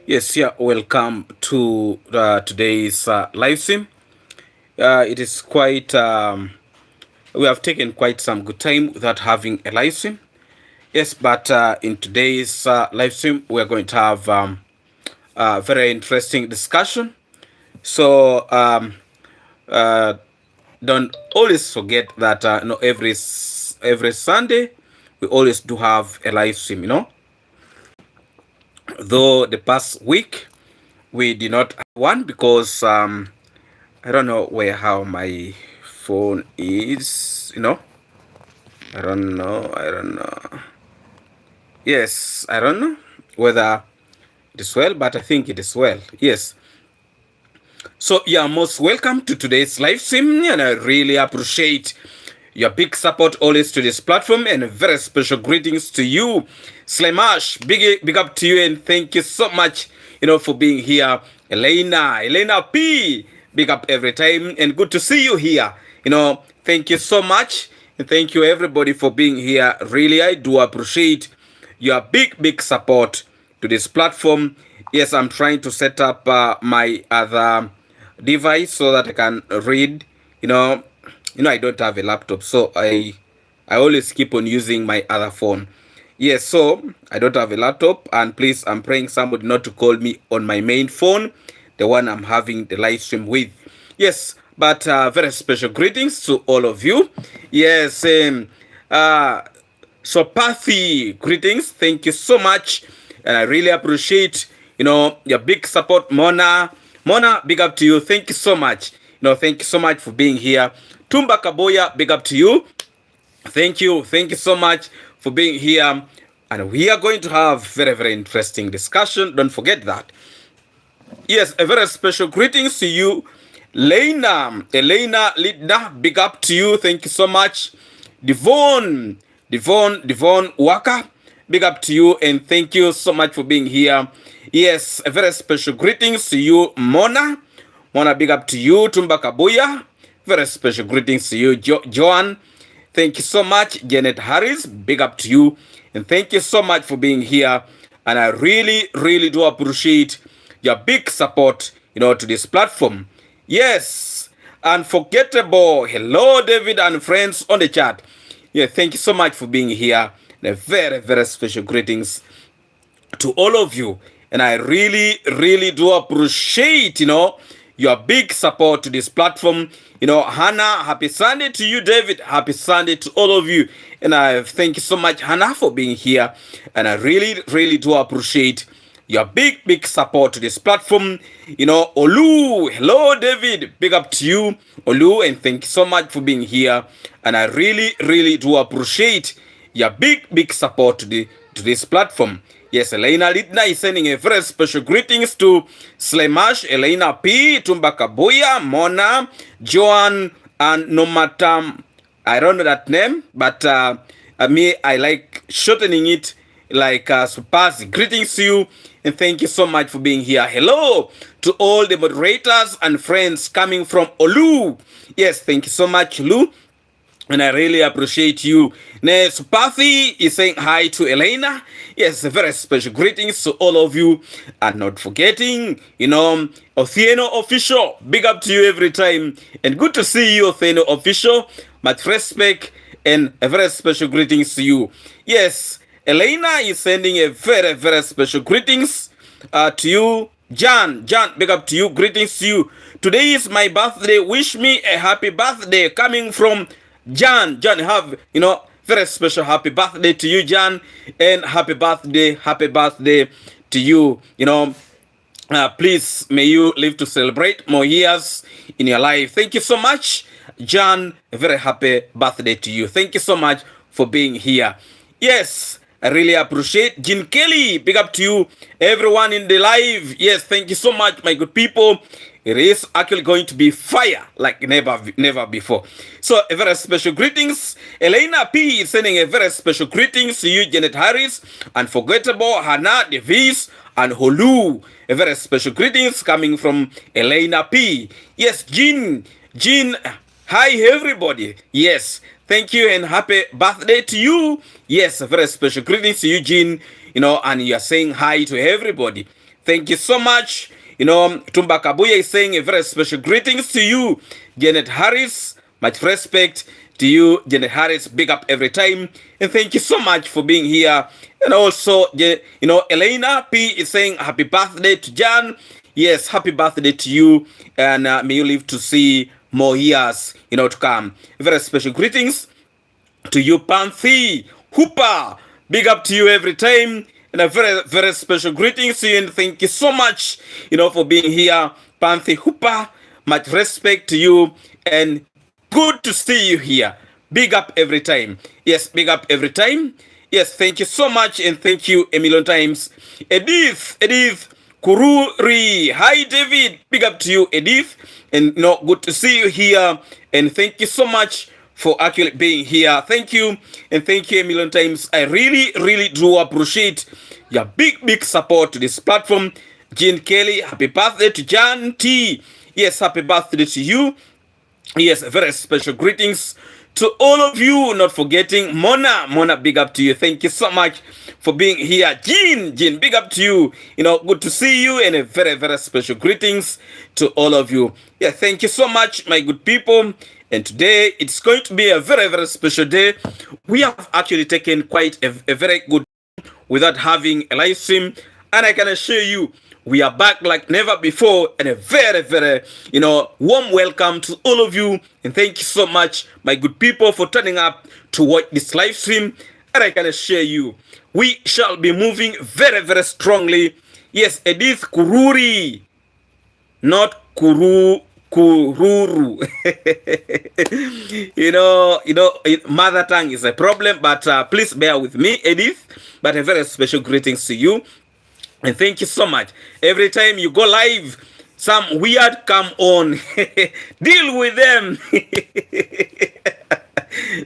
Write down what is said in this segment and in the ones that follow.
Yes, yeah, welcome to today's live stream. It is quite, we have taken quite some good time without having a live stream. Yes, but in today's live stream, we're going to have a very interesting discussion. So uh, don't always forget that every Sunday we always do have a live stream. Though the past week we did not have one because I don't know where how my phone is. I don't know. Yes, I don't know whether it is well, but I think it is well. Yes. So you're most welcome to today's live stream, and I really appreciate your big support always to this platform, and a very special greetings to you, Slemash. Big up to you, and thank you so much, for being here, Elena P. Big up every time, and good to see you here. Thank you so much, and thank you everybody for being here. Really, I do appreciate your big support to this platform. Yes, I'm trying to set up my other device so that I can read. I don't have a laptop, so I always keep on using my other phone. Yes, so I don't have a laptop, and please, I'm praying somebody not to call me on my main phone, the one I'm having the live stream with. Yes, but very special greetings to all of you. Yes, so Pathy, greetings. Thank you so much, and I really appreciate your big support, Mona. Mona, big up to you. Thank you so much. Thank you so much for being here. Tumba Kaboya, big up to you. Thank you so much for being here, and we are going to have very interesting discussion. Don't forget that. Yes, a very special greetings to you, Elena Lidna, big up to you. Thank you so much. Devon Waka, big up to you, and thank you so much for being here. Yes, a very special greetings to you, Mona, big up to you. Tumba Kabuya, very special greetings to you, Joan. Thank you so much. Janet Harris, big up to you, and thank you so much for being here. And I really do appreciate your big support, to this platform. Yes, unforgettable. Hello, David and friends on the chat. Yeah, thank you so much for being here. And a very special greetings to all of you. And I really do appreciate, your big support to this platform. Hannah, happy Sunday to you, David. Happy Sunday to all of you. And I thank you so much, Hannah, for being here. And I really do appreciate your big support to this platform. Olu, hello, David. Big up to you, Olu, and thank you so much for being here. And I really do appreciate your big support to this platform. Yes, Elena Lidna is sending a very special greetings to Slemash, Elena P, Tumba Kabuya, Mona, Joan, and Nomatam. I don't know that name, but I like shortening it like Supasi. Greetings to you, and thank you so much for being here. Hello to all the moderators and friends coming from Olu. Yes, thank you so much, Olu. And I really appreciate you. Supathy is saying hi to Elena. Yes, a very special greetings to all of you. And not forgetting, Othieno Official. Big up to you every time. And good to see you, Othieno Official. Much respect and a very special greetings to you. Yes, Elena is sending a very special greetings to you. John, big up to you. Greetings to you. Today is my birthday. Wish me a happy birthday coming from John, have, very special happy birthday to you, John, and happy birthday to you. Please, may you live to celebrate more years in your life. Thank you so much, John. A very happy birthday to you. Thank you so much for being here. Yes, I really appreciate Jean Kelly. Big up to you, everyone in the live. Yes, thank you so much, my good people. It is actually going to be fire like never before. So a very special greetings. Elena P is sending a very special greetings to you, Janet Harris, Unforgettable, Hannah Davis, and Holu. A very special greetings coming from Elena P. Yes, Jean, hi everybody. Yes, thank you and happy birthday to you. Yes, a very special greetings to you, Jean. And you are saying hi to everybody. Thank you so much. Tumba Kabuya is saying a very special greetings to you, Janet Harris. Much respect to you, Janet Harris. Big up every time. And thank you so much for being here. And also, Elena P is saying happy birthday to Jan. Yes, happy birthday to you. And may you live to see more years, to come. Very special greetings to you, Panthy Hooper. Big up to you every time. And a very, very special greetings to you. And thank you so much, for being here, Panthy Hooper. Much respect to you. And good to see you here. Big up every time. Yes, big up every time. Yes, thank you so much. And thank you a million times. Edith Kururi. Hi, David. Big up to you, Edith. And, good to see you here. And thank you so much for actually being here. Thank you. And thank you a million times. I really, really do appreciate your big support to this platform. Jean Kelly, happy birthday to Jan T. Yes, happy birthday to you. Yes, very special greetings to all of you. Not forgetting Mona, big up to you. Thank you so much for being here. Jean, big up to you. Good to see you, and a very, very special greetings to all of you. Yeah, thank you so much, my good people. And today, it's going to be a very, very special day. We have actually taken quite a very good without having a live stream. And I can assure you, we are back like never before. And a very, very, warm welcome to all of you. And thank you so much, my good people, for turning up to watch this live stream. And I can assure you, we shall be moving very, very strongly. Yes, Edith Kururi, not Kururu. Mother tongue is a problem, but please bear with me, Edith. But a very special greetings to you, and thank you so much. Every time you go live, some weird come on. Deal with them.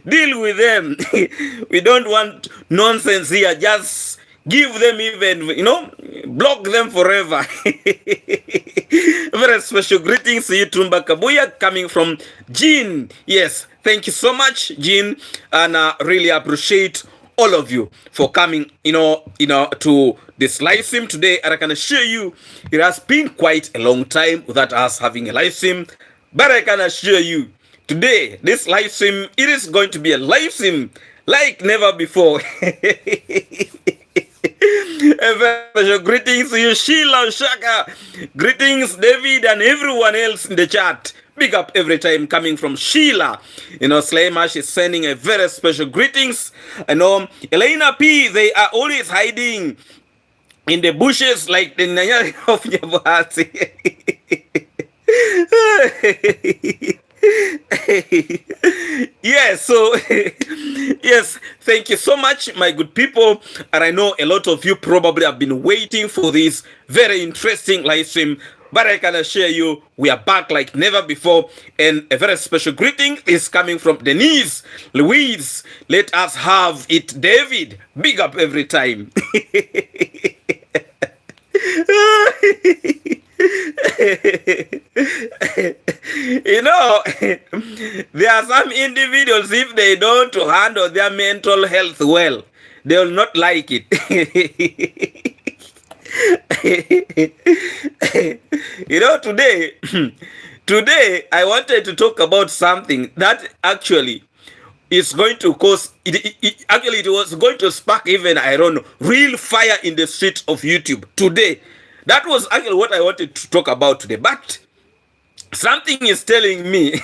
Deal with them. We don't want nonsense here. Just give them even, block them forever. Very special greetings to you, Tumba Kabuya, coming from Jean. Yes, thank you so much, Jean, and I really appreciate all of you for coming, to this live stream today. And I can assure you, it has been quite a long time without us having a live stream. But I can assure you, today, this live stream, it is going to be a live stream like never before. Special greetings to you, Sheila Shaka. Greetings, David, and everyone else in the chat. Big up every time coming from Sheila. Slaymash is sending a very special greetings. Elena P, they are always hiding in the bushes like the Nyanyari of Nyabuhati. Yes, so yes, thank you so much, my good people. And I know a lot of you probably have been waiting for this very interesting live stream, but I can assure you, we are back like never before. And a very special greeting is coming from Denise Louise. Let us have it, David. Big up every time. There are some individuals, if they don't handle their mental health well, they will not like it. Today I wanted to talk about something that actually is going to cause it was going to spark even, I don't know, real fire in the streets of YouTube today. That was actually what I wanted to talk about today, but something is telling me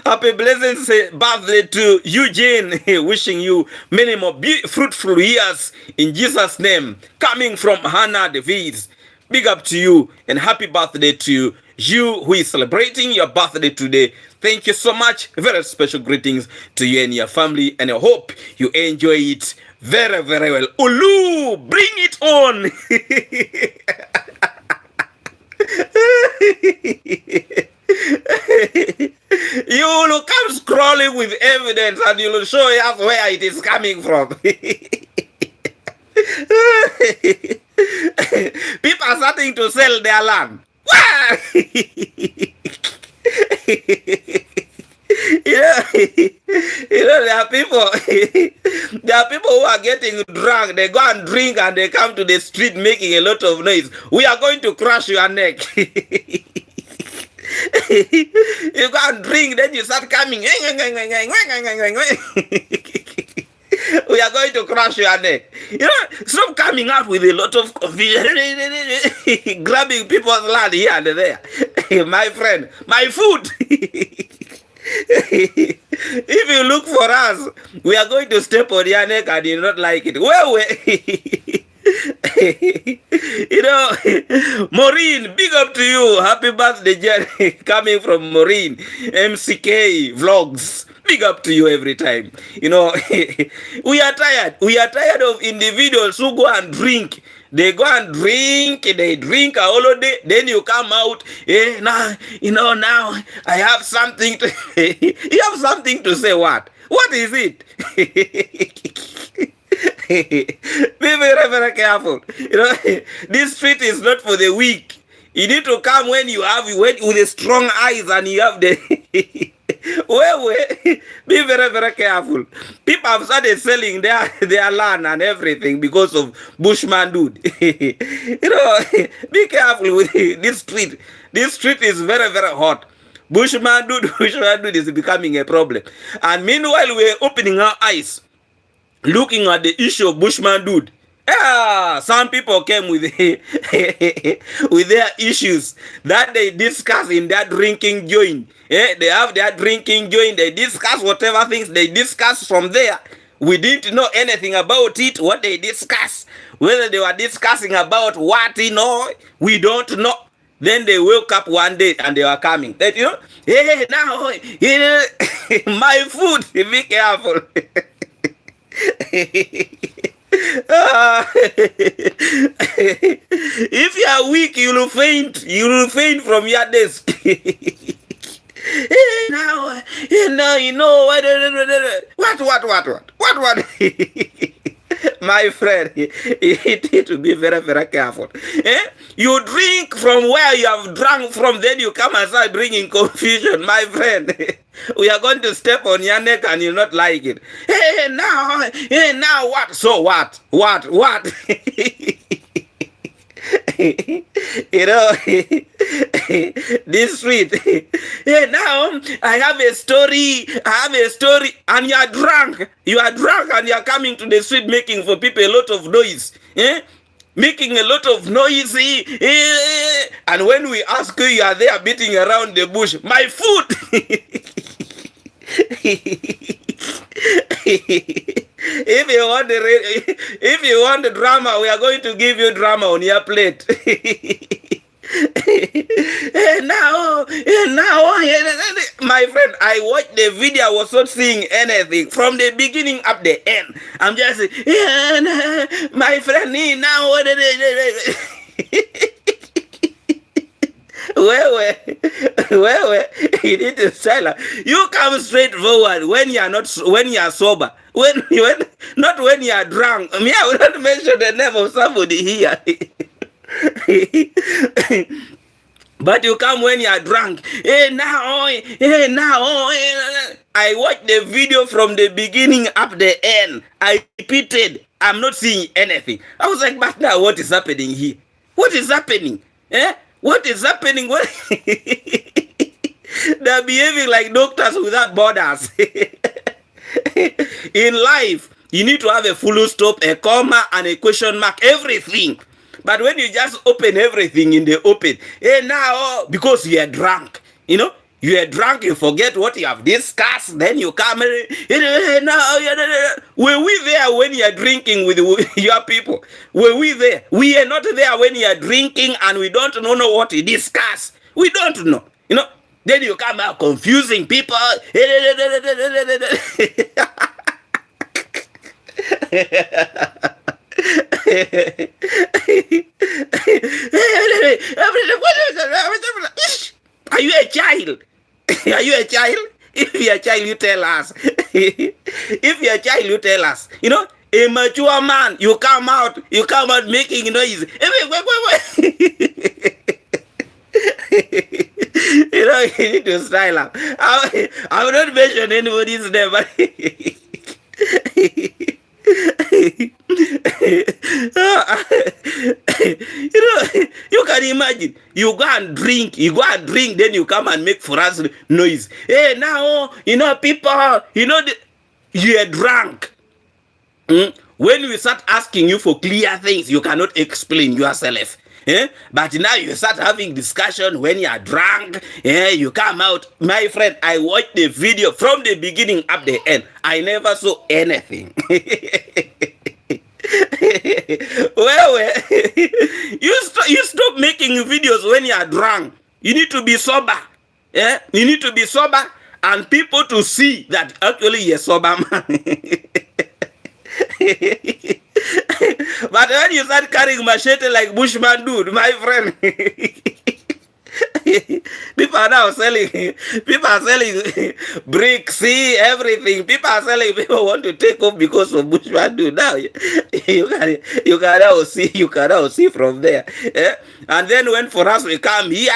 happy blessed birthday to Eugene. Wishing you many more fruitful years in Jesus' name. Coming from Hannah Davies. Big up to you and happy birthday to you who is celebrating your birthday today. Thank you so much. Very special greetings to you and your family, and I hope you enjoy it very, very well. Ulu, bring it on. You will come scrolling with evidence and you will show us where it is coming from. People are starting to sell their land. You know, there are people, there are people who are getting drunk. They go and drink and they come to the street making a lot of noise. We are going to crush your neck. You go and drink, then you start coming. We are going to crush your neck. You know, stop coming out with a lot of confusion, grabbing people's land here and there. My friend, my food. If you look for us, we are going to step on your neck and you not like it. Well, you know, Maureen, big up to you. Happy birthday, Jerry. Coming from Maureen, MCK Vlogs. Big up to you every time. You know, we are tired. We are tired of individuals who go and drink. They go and drink, they drink a whole day, then you come out, now, you know, now I have something to, you have something to say what? What is it? Be very, very careful. You know, this street is not for the weak. You need to come when you have, with the strong eyes and you have the... Be very, very careful. People have started selling their land and everything because of Bushman dude. You know, be careful with this street. This street is very, very hot. Bushman dude is becoming a problem. And meanwhile, we're opening our eyes, looking at the issue of Bushman dude. Some people came with with their issues that they discuss in their drinking joint. They have their drinking joint. They discuss whatever things they discuss from there. We didn't know anything about it, what they discuss. Whether they were discussing about what, you know, we don't know. Then they woke up one day and they were coming. That, you know, hey, now, my food, be careful. If you are weak, you will faint. You will faint from your desk. Now, you know what? My friend, you need to be very, very careful. You drink from where you have drunk from, then you come and start bringing confusion. My friend, we are going to step on your neck and you'll not like it. Now what? So what? What? You know, this street. Now I have a story, and you are drunk and you are coming to the street making for people a lot of noise. Making a lot of noise, and when we ask you, you are there beating around the bush. My food. If you want the drama, we are going to give you drama on your plate. Now, my friend, I watched the video. I was not seeing anything from the beginning up the end. I'm just my friend. Now, well, you need to silence. You come straight forward when you are sober. When you are drunk. I will not mention the name of somebody here. But you come when you are drunk. I watched the video from the beginning up the end. I repeated. I'm not seeing anything. I was like, but now what is happening here? What is happening? What is happening? They're behaving like doctors without borders. In life, you need to have a full stop, a comma, and a question mark, everything. But when you just open everything in the open, now, because you are drunk, you know, you are drunk, you forget what you have discussed, then you come, were we there when you are drinking with your people? Were we there? We are not there when you are drinking and we don't know what you discuss. We don't know, you know. Then you come out confusing people. Are you a child? Are you a child? If you're a child, you tell us. If you're a child, you tell us. You know, a mature man, you come out making noise. You know, you need to style up. I will not mention anybody's name, but you know, you can imagine. You go and drink, then you come and make for us noise. Hey, now, you know, people, you know, you are drunk. When we start asking you for clear things, you cannot explain yourself. But now you start having discussion when you are drunk. You come out. My friend, I watched the video from the beginning up the end. I never saw anything. Well, you stop making videos when you are drunk. You need to be sober. You need to be sober and people to see that actually you're sober man. But when you start carrying machete like Bushman dude, my friend, people are selling bricks, see everything. People are selling. People want to take off because of Bushman dude. Now you can now see from there. And then when for us we come here,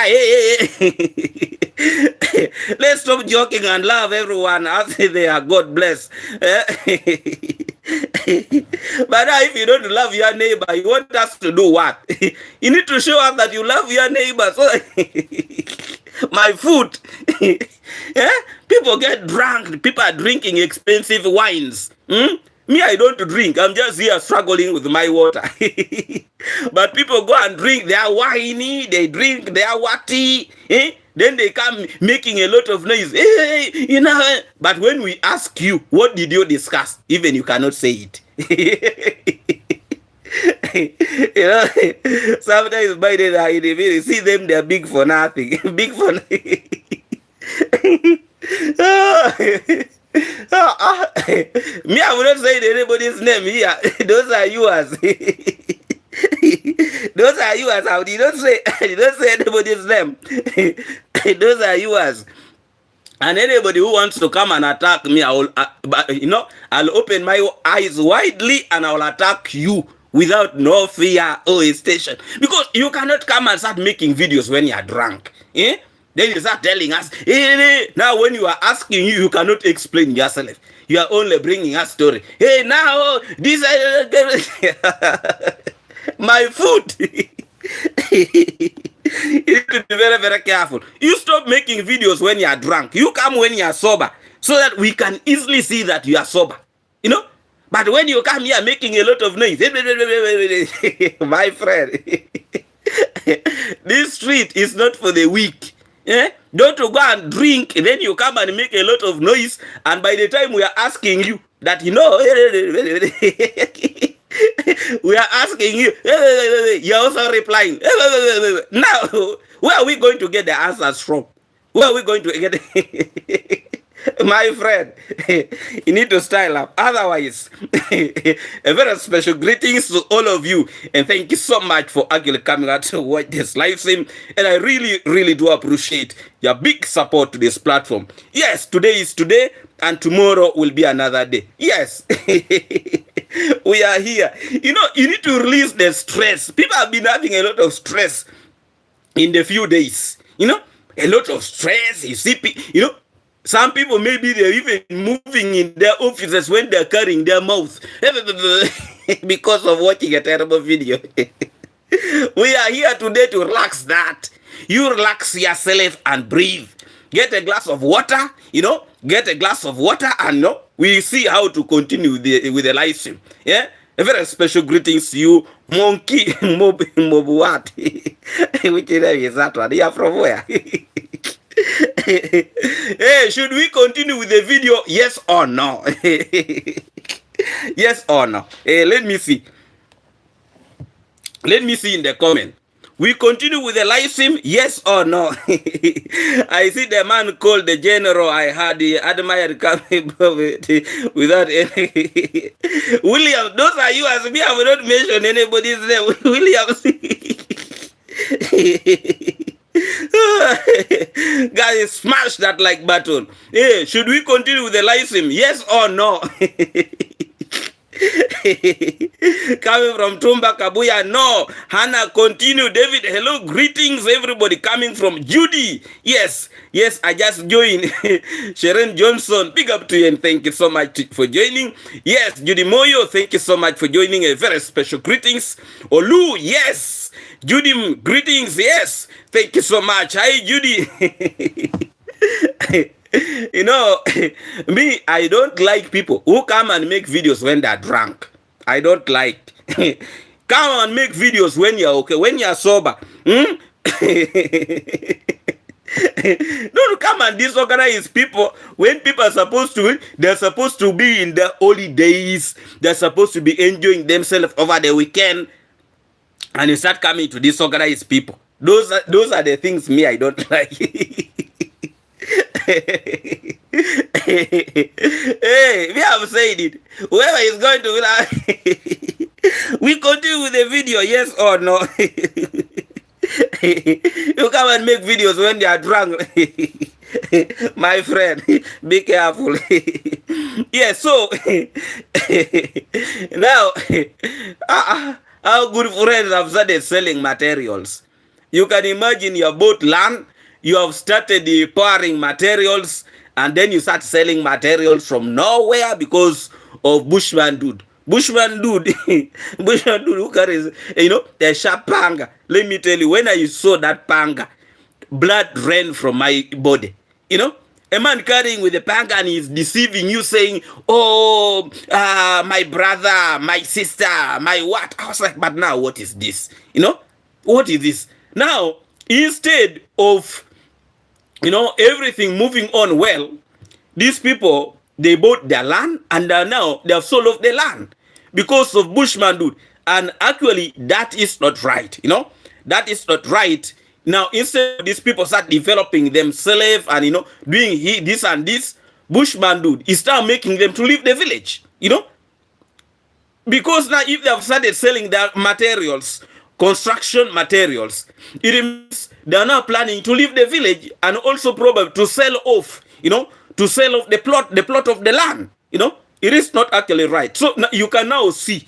let's stop joking and love everyone. I say they are God bless. But now if you don't love your neighbor, you want us to do what? You need to show us that you love your neighbor. So my food. People get drunk. People are drinking expensive wines. Me, I don't drink. I'm just here struggling with my water. But people go and drink. They are whiny. They drink. They are watty. Then they come making a lot of noise. Hey, you know. But when we ask you, what did you discuss? Even you cannot say it. You know, sometimes by the time you see them, they're big for nothing. Big for nothing. Me, I will not say anybody's name here. Those are yours. Those are yours. I did not say anybody's name. Those are yours. And anybody who wants to come and attack me, I will, I'll open my eyes widely and I will attack you without no fear or hesitation. Because you cannot come and start making videos when you are drunk. Then you start telling us, now when you are asking you cannot explain yourself. You are only bringing us story. Hey, now, this my food. You need to be very, very careful. You stop making videos when you are drunk. You come when you are sober so that we can easily see that you are sober. You know? But when you come here making a lot of noise, my friend, this street is not for the weak. Don't go and drink, then you come and make a lot of noise, and by the time we are asking you that, you know, we are asking you, you're also replying. Now, where are we going to get the answers from? Where are we going to get my friend, you need to style up. Otherwise, a very special greetings to all of you. And thank you so much for actually coming out to watch this live stream. And I really, really do appreciate your big support to this platform. Yes, today is today and tomorrow will be another day. Yes, we are here. You know, you need to release the stress. People have been having a lot of stress in the few days. You know, a lot of stress. You see, you know, some people, maybe they're even moving in their offices when they're carrying their mouth because of watching a terrible video. We are here today to relax that. You relax yourself and breathe. Get a glass of water, you know, get a glass of water and we see how to continue with the live stream. Yeah? A very special greetings to you, Monkey Mobuat. Which is that one? You are from where? Hey, should we continue with the video? Yes or no? Yes or no? Hey, let me see. Let me see in the comment. We continue with the live stream, yes or no? I see the man called the general I had admired coming without any. William, those are you as me. I will not mention anybody's name. William. Guys, smash that like button. Hey, should we continue with the live stream? Yes or no? Coming from Tumba Kabuya, no. Hannah, continue. David, hello, greetings, everybody. Coming from Judy, yes, I just joined. Sharon Johnson, big up to you and thank you so much for joining. Yes, Judy Moyo, thank you so much for joining. A very special greetings. Olu, yes. Judy, greetings, yes. Thank you so much. Hi, Judy. You know, me, I don't like people who come and make videos when they're drunk. I don't like. Come and make videos when you're okay, when you're sober. Don't come and disorganize people when people are they're supposed to be in the holidays. They're supposed to be enjoying themselves over the weekend. And you start coming to disorganize people. Those are the things me I don't like. Hey, we have said it. Whoever is going to we continue with the video, yes or no? You come and make videos when they are drunk. My friend, be careful. Yeah, so now our good friends have started selling materials. You can imagine your boat land. You have started pouring materials, and then you start selling materials from nowhere because of Bushman dude. Bushman dude who carries, the sharp panga. Let me tell you, when I saw that panga, blood ran from my body. A man carrying with a panga and he's deceiving you, saying, oh, my brother, my sister, my what? I was like, but now what is this? What is this? Now, instead of everything moving on well, these people, they bought their land and now they have sold off the land because of Bushman dude. And actually, that is not right. That is not right. Now, instead of these people start developing themselves and doing this and this, Bushman dude is now making them to leave the village. Because now if they have started selling their materials, construction materials, it means they are now planning to leave the village and also probably to sell off, to sell off the plot of the land. It is not actually right. So you can now see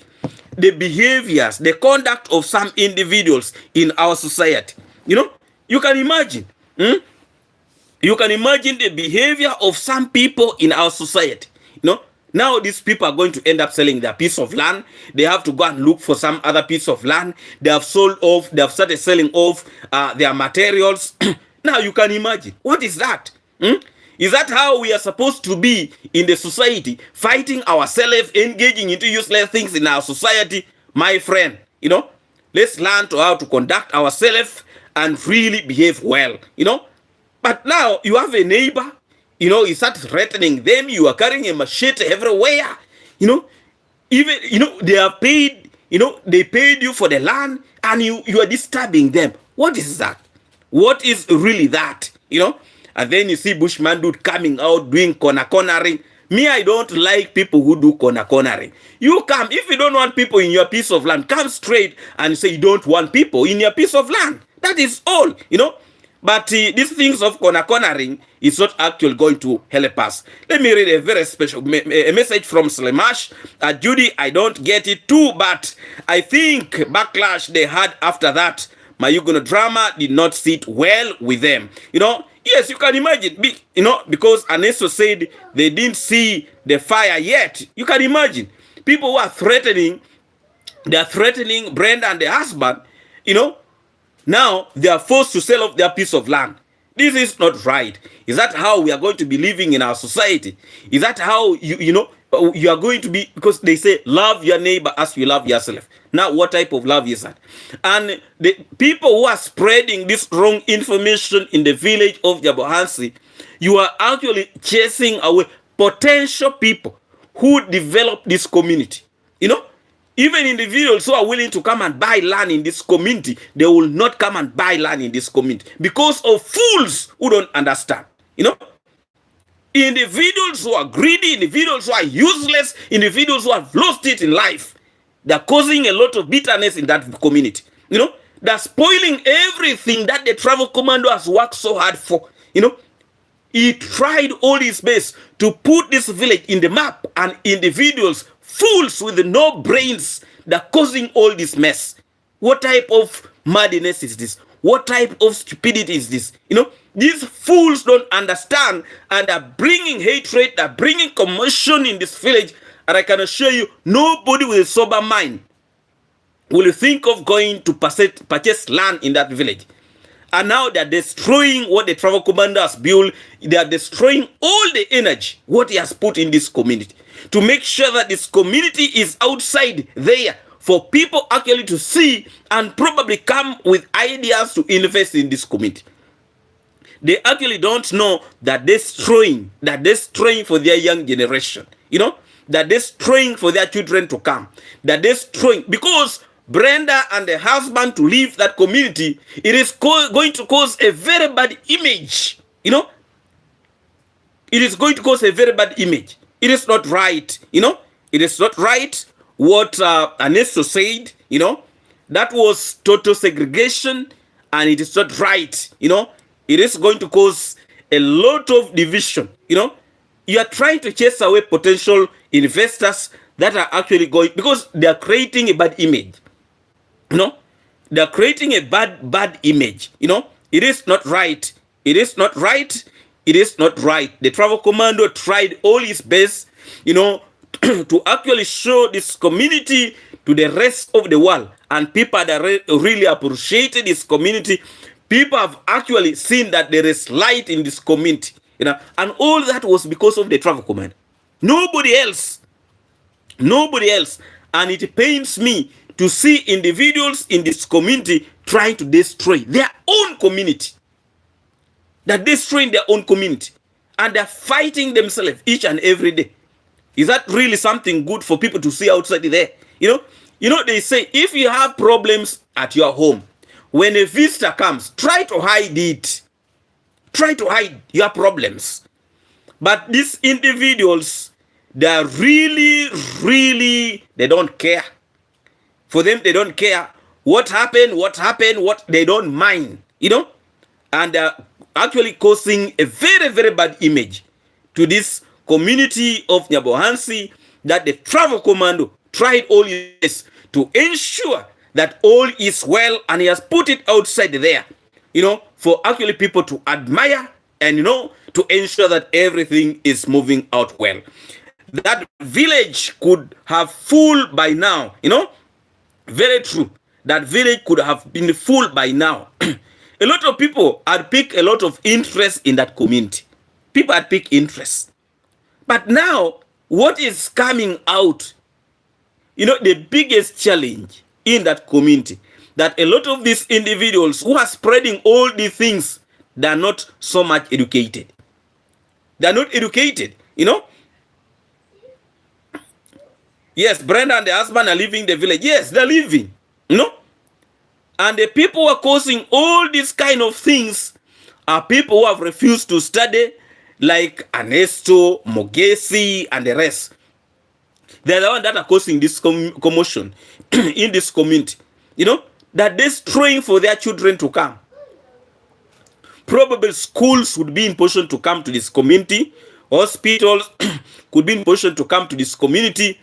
the behaviors, the conduct of some individuals in our society. You can imagine. You can imagine the behavior of some people in our society. Now these people are going to end up selling their piece of land. They have to go and look for some other piece of land. They have sold off, they have started selling off their materials. Now you can imagine. What is that? Is that how we are supposed to be in the society? Fighting ourselves, engaging into useless things in our society? My friend, let's learn to how to conduct ourselves and really behave well. But now you have a neighbor, you start threatening them. You are carrying a machete everywhere. Even, they are paid, they paid you for the land and you are disturbing them. What is that? What is really that? And then you see Bushman dude coming out doing cornering. Me, I don't like people who do cornering. You come, if you don't want people in your piece of land, come straight and say you don't want people in your piece of land. That is all, But these things of cornering is not actually going to help us. Let me read a very special message from Slemash. Judy, I don't get it too, but I think backlash they had after that Mayugono drama did not sit well with them. Yes, you can imagine, because Aneso said they didn't see the fire yet. You can imagine people who are threatening, they're threatening Brenda and the husband, now they are forced to sell off their piece of land. This is not right. Is that how we are going to be living in our society? Is that how you are going to be? Because they say love your neighbor as you love yourself. Now, what type of love is that? And the people who are spreading this wrong information in the village of Jabohansi, you are actually chasing away potential people who develop this community. Even individuals who are willing to come and buy land in this community, they will not come and buy land in this community because of fools who don't understand. Individuals who are greedy, individuals who are useless, individuals who have lost it in life, they're causing a lot of bitterness in that community. They're spoiling everything that the travel commando has worked so hard for. He tried all his best to put this village in the map, and individuals fools with no brains that are causing all this mess. What type of madness is this? What type of stupidity is this? These fools don't understand and are bringing hatred, are bringing commotion in this village. And I can assure you, nobody with a sober mind will think of going to purchase land in that village. And now they're destroying what the travel commander has built. They are destroying all the energy, what he has put in this community, to make sure that this community is outside there for people actually to see and probably come with ideas to invest in this community. They actually don't know that they're destroying for their young generation, that they're destroying for their children to come, that they're destroying because Brenda and the husband to leave that community, it is going to cause a very bad image. It is going to cause a very bad image. It is not right. It is not right what Ernesto said. That was total segregation, and it is not right. It is going to cause a lot of division. You are trying to chase away potential investors that are actually going, because they are creating a bad image. They are creating a bad image. It is not right. It is not right. It is not right. The travel commando tried all his best, to actually show this community to the rest of the world, and people that really appreciated this community. People have actually seen that there is light in this community, and all that was because of the travel command. Nobody else. And it pains me to see individuals in this community trying to destroy their own community. They're destroying their own community, and they're fighting themselves each and every day. Is that really something good for people to see outside there? They say if you have problems at your home, when a visitor comes, try to hide it. Try to hide your problems. But these individuals, they are really, they don't care. For them, they don't care what happened, what they don't mind, and they're actually causing a very, very bad image to this community of Nyabohansi, that the travel commando tried all this to ensure that all is well, and he has put it outside there, for actually people to admire and, to ensure that everything is moving out well. That village could have full by now, Very true. That village could have been full by now. A lot of people had picked a lot of interest in that community. People had picked interest. But now, what is coming out, the biggest challenge in that community, that a lot of these individuals who are spreading all these things, they are not so much educated. They are not educated, Yes, Brenda and the husband are leaving the village. Yes, they're leaving, And the people who are causing all these kind of things are people who have refused to study, like Ernesto, Mogesi, and the rest. They're the ones that are causing this commotion in this community. That they're destroying for their children to come. Probably schools would be in position to come to this community. Hospitals could be in position to come to this community.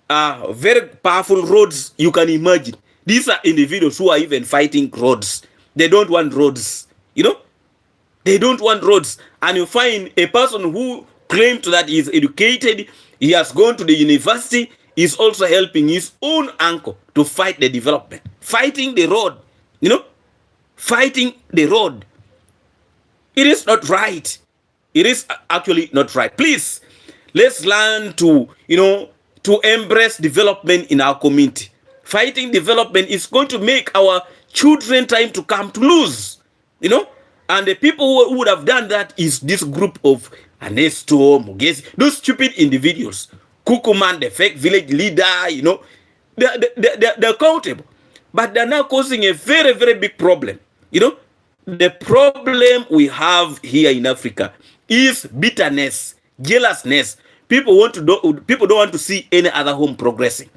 Very powerful roads, you can imagine. These are individuals who are even fighting roads. They don't want roads. They don't want roads. And you find a person who claims that he is educated, he has gone to the university, is also helping his own uncle to fight the development. Fighting the road. Fighting the road. It is not right. It is actually not right. Please, let's learn to, to embrace development in our community. Fighting development is going to make our children time to come to lose, And the people who would have done that is this group of Ernesto, Mogesi, those stupid individuals. Kukuman, the fake village leader, they're accountable. But they're now causing a very, very big problem. The problem we have here in Africa is bitterness, jealousness. People don't want to see any other home progressing.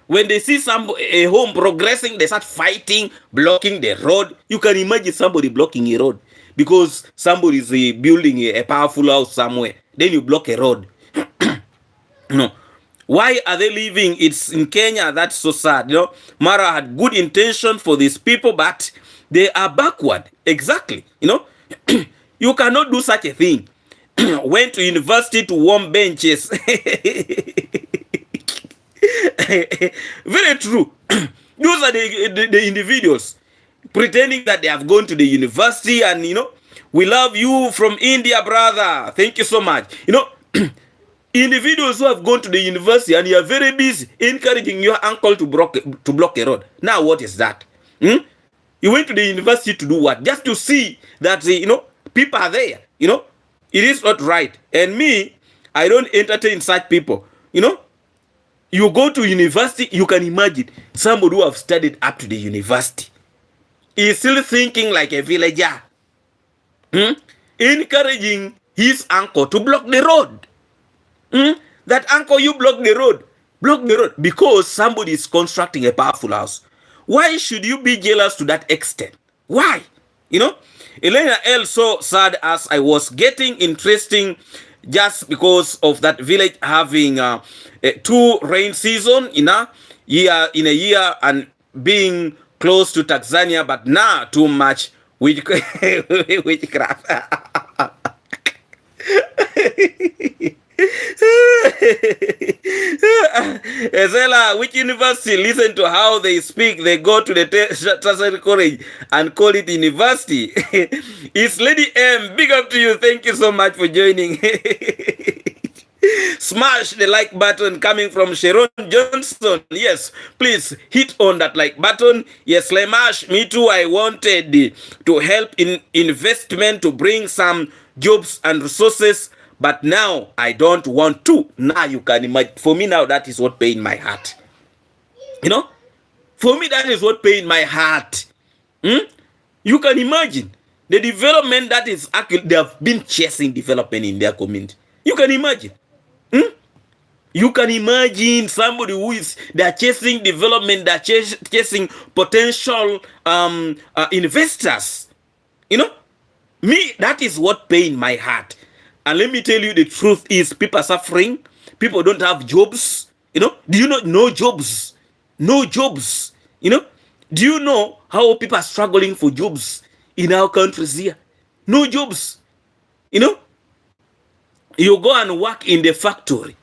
When they see a home progressing, they start fighting, blocking the road. You can imagine somebody blocking a road because somebody is building a powerful house somewhere. Then you block a road. Why are they leaving? It's in Kenya. That's so sad. Mara had good intention for these people, but they are backward. Exactly. You cannot do such a thing. Went to university to warm benches. Very true. Those are the individuals pretending that they have gone to the university and, we love you from India, brother. Thank you so much. Individuals who have gone to the university and you are very busy encouraging your uncle to block a road. Now, what is that? You went to the university to do what? Just to see that, people are there. It is not right. And me, I don't entertain such people. You go to university, you can imagine somebody who have studied up to the university is still thinking like a villager, encouraging his uncle to block the road. That uncle, you block the road because somebody is constructing a powerful house. Why should you be jealous to that extent? Why? Elena L so sad as I was getting interesting just because of that village having 2 rain season in a year and being close to Tanzania, but now too much witchcraft. Ezela, which university? Listen to how they speak. They go to the tertiary college and call it university. It's Lady M. Big up to you. Thank you so much for joining. Smash the like button coming from Sharon Johnson. Yes, please hit on that like button. Yes, Lemash, me too. I wanted to help in investment to bring some jobs and resources, but now I don't want to. Now you can imagine. For me now, that is what pain my heart. For me, that is what pain my heart. You can imagine the development that is actually, they have been chasing development in their community. You can imagine. You can imagine somebody who is, they're chasing development, they're chasing potential investors. Me, that is what pain my heart. And let me tell you, the truth is people are suffering. People don't have jobs. Do you know no jobs? No jobs. Do you know how people are struggling for jobs in our countries here? No jobs. You go and work in the factory.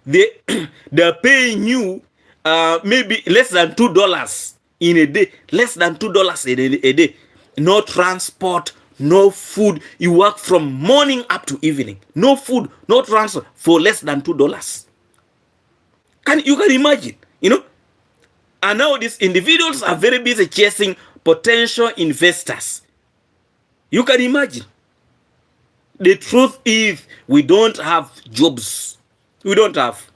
They're paying you maybe less than $2 in a day. Less than $2 a day. No transport, no food. You work from morning up to evening. No food, no transport for less than $2. You can imagine, And now these individuals are very busy chasing potential investors. You can imagine. The truth is, we don't have jobs. We don't have.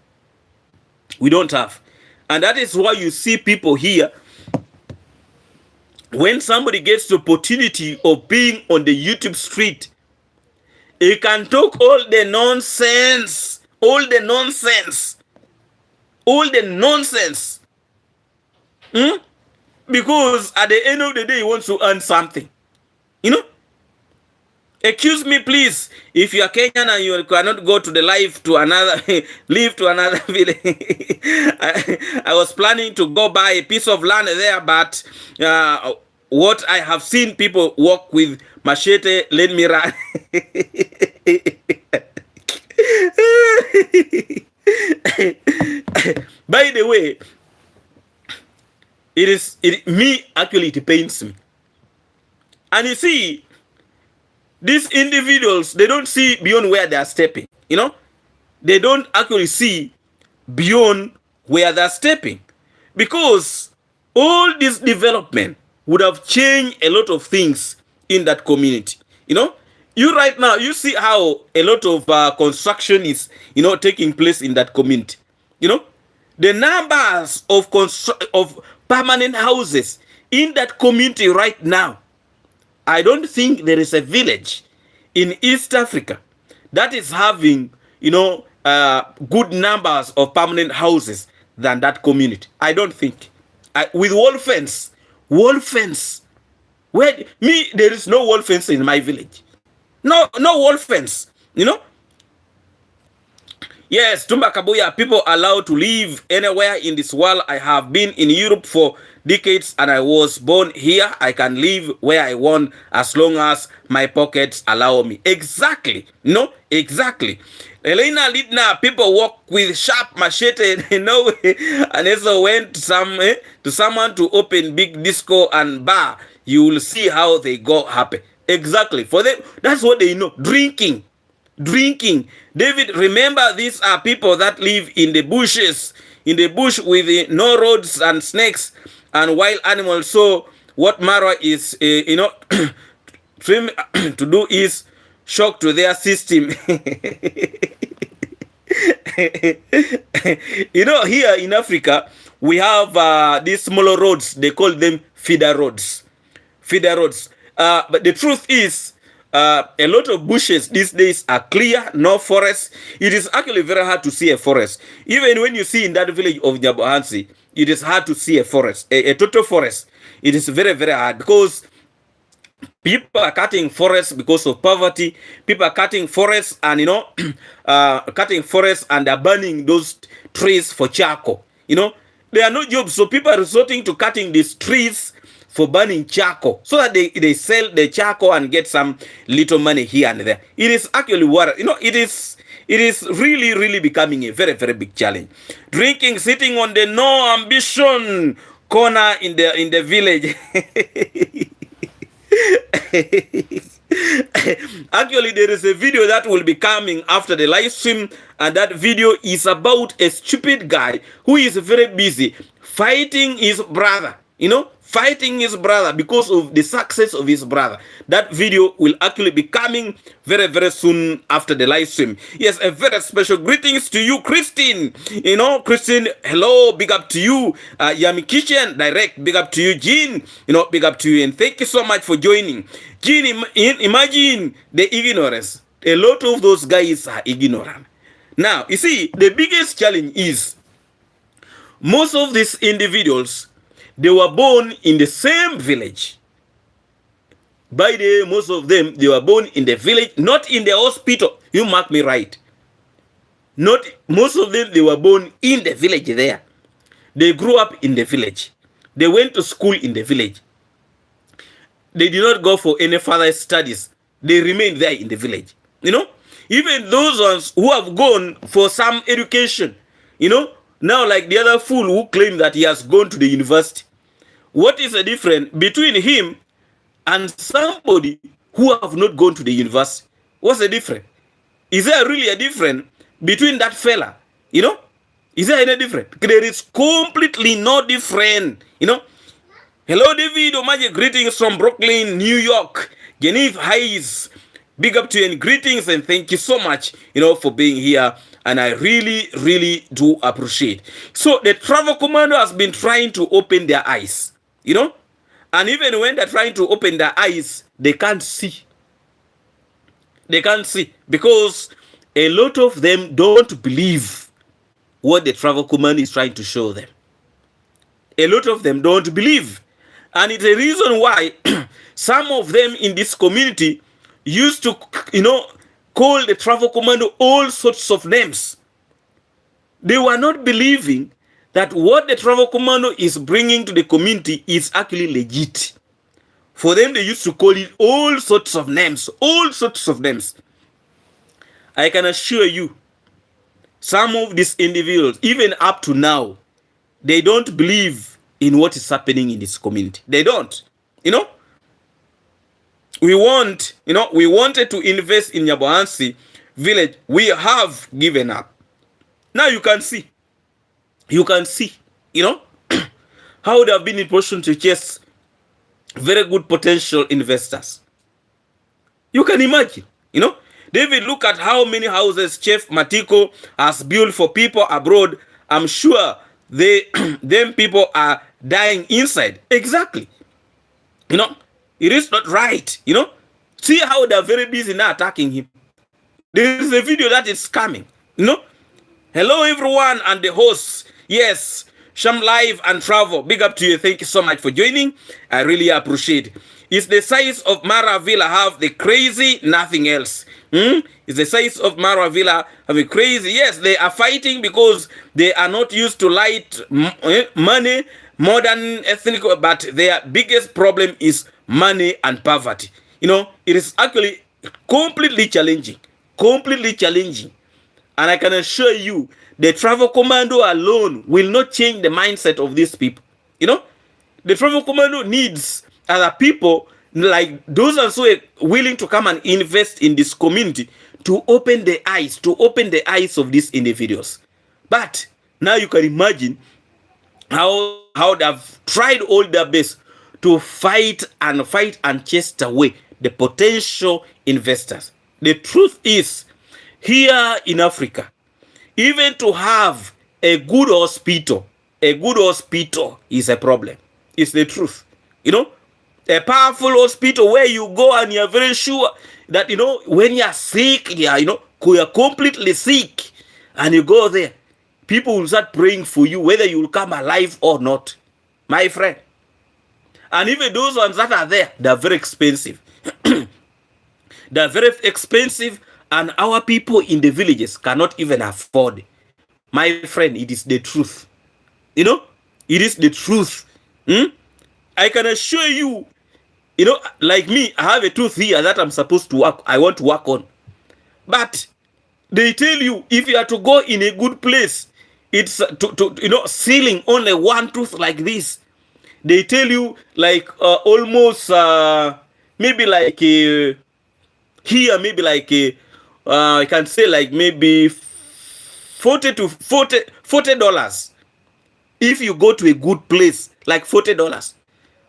And that is why you see people here, when somebody gets the opportunity of being on the YouTube street, he can talk all the nonsense. Because at the end of the day, he wants to earn something. Excuse me, please. If you are Kenyan and you cannot go to the live to another, live to another village. I was planning to go buy a piece of land there, but what I have seen people walk with machete, let me run. By the way, it pains me. And you see, these individuals, they don't see beyond where they are stepping. They don't actually see beyond where they're stepping. Because all this development would have changed a lot of things in that community. You right now, you see how a lot of construction is, taking place in that community. The numbers of permanent houses in that community right now, I don't think there is a village in East Africa that is having, good numbers of permanent houses than that community. I don't think. With wall fence. There is no wall fence in my village. No wall fence. Yes, Tumba Kabuya, people allowed to live anywhere in this world. I have been in Europe for decades and I was born here. I can live where I want as long as my pockets allow me. Exactly. No, exactly. Elena Lidna, people walk with sharp machete, and also went to someone to open big disco and bar. You will see how they go happy. Exactly. For them, that's what they know. Drinking. David, remember, these are people that live in the bushes, in the bush with no roads and snakes and wild animals. So what Marwa is, to do is shock to their system. Here in Africa, we have these smaller roads. They call them feeder roads. But the truth is, a lot of bushes these days are clear, no forest. It is actually very hard to see a forest. Even when you see in that village of Nyabohansi, it is hard to see a forest, a total forest. It is very, very hard because people are cutting forests because of poverty. People are cutting forests and, cutting forests and they're burning those trees for charcoal. There are no jobs. So people are resorting to cutting these trees for burning charcoal so that they sell the charcoal and get some little money here and there. It is actually what, it is really, really becoming a very, very big challenge. Drinking, sitting on the no ambition corner in the village. Actually, there is a video that will be coming after the live stream, and that video is about a stupid guy who is very busy fighting his brother, fighting his brother because of the success of his brother. That video will actually be coming very, very soon after the live stream. Yes, a very special greetings to you, Christine. Christine, hello, big up to you. Yami Kitchen, direct, big up to you. Jean, big up to you. And thank you so much for joining. Jean, imagine the ignorance. A lot of those guys are ignorant. Now, you see, the biggest challenge is most of these individuals, they were born in the same village. By the way, most of them, they were born in the village, not in the hospital. You mark me right. Most of them, they were born in the village there. They grew up in the village. They went to school in the village. They did not go for any further studies. They remained there in the village. Even those ones who have gone for some education, now like the other fool who claimed that he has gone to the university. What is the difference between him and somebody who have not gone to the university? What's the difference? Is there really a difference between that fella? Is there any difference? There is completely no difference. Hello, David Omaje, greetings from Brooklyn, New York. Genevieve Hayes, big up to you and greetings, and thank you so much, for being here. And I really, really do appreciate. So the travel commando has been trying to open their eyes, and even when they're trying to open their eyes, they can't see. They can't see because a lot of them don't believe what the travel commando is trying to show them. A lot of them don't believe. And it's a reason why some of them in this community used to, call the travel commando all sorts of names. They were not believing that what the travel commando is bringing to the community is actually legit. For them, they used to call it all sorts of names, I can assure you, some of these individuals, even up to now, they don't believe in what is happening in this community. They don't, We wanted to invest in Nyabohansi village. We have given up. Now you can see, how they have been in position to chase very good potential investors. You can imagine, David, look at how many houses Chef Matiko has built for people abroad. I'm sure them people are dying inside. Exactly. It is not right, See how they're very busy now attacking him. There is a video that is coming, Hello, everyone, and the hosts. Yes, Sham Live and Travel. Big up to you. Thank you so much for joining. I really appreciate it. Is the size of Mara Villa have the crazy? Nothing else. Is the size of Mara Villa have been crazy? Yes, they are fighting because they are not used to light money, modern ethnic, but their biggest problem is money and poverty. You know, it is actually completely challenging. Completely challenging. And I can assure you, the travel commando alone will not change the mindset of these people. You know, the travel commando needs other people like those also willing to come and invest in this community to open the eyes of these individuals. But now you can imagine how they've tried all their best to fight and chase away the potential investors. The truth is, here in Africa, even to have a good hospital is a problem. It's the truth. You know, a powerful hospital where you go and you're very sure that, you know, when you're sick, you're completely sick, and you go there, people will start praying for you, whether you will come alive or not, my friend. And even those ones that are there, they're very expensive. They're very expensive, and our people in the villages cannot even afford. My friend, it is the truth. You know, it is the truth. I can assure you, you know, like me, I have a tooth here that I'm supposed to work. I want to work on. But they tell you, if you are to go in a good place, it's sealing only one tooth like this. They tell you like almost maybe like here, maybe like I can say like maybe $40 if you go to a good place, like $40.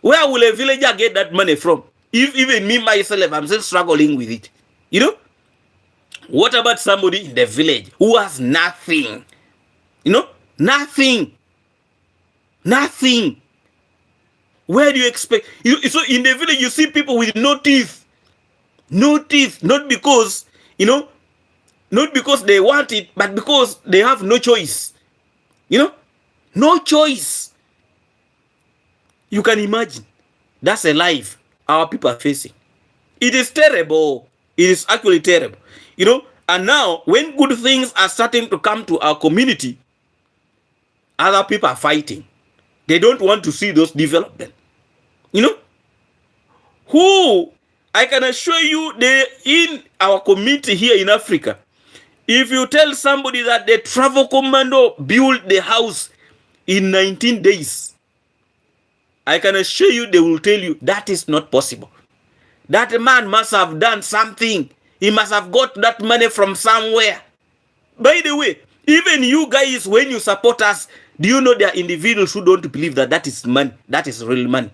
Where will a villager get that money from? If even me myself, I'm still struggling with it. You know? What about somebody in the village who has nothing? You know? Nothing. Nothing. Where do you expect? So in the village, you see people with no teeth. No teeth. Not because, not because they want it, but because they have no choice. You know? No choice. You can imagine. That's a life our people are facing. It is terrible. It is actually terrible. You know? And now, when good things are starting to come to our community, other people are fighting. They don't want to see those development. You know? Who, I can assure you, in our community here in Africa, if you tell somebody that the travel commando built the house in 19 days, I can assure you they will tell you that is not possible. That man must have done something. He must have got that money from somewhere. By the way, even you guys, when you support us, do you know there are individuals who don't believe that that is money, that is real money?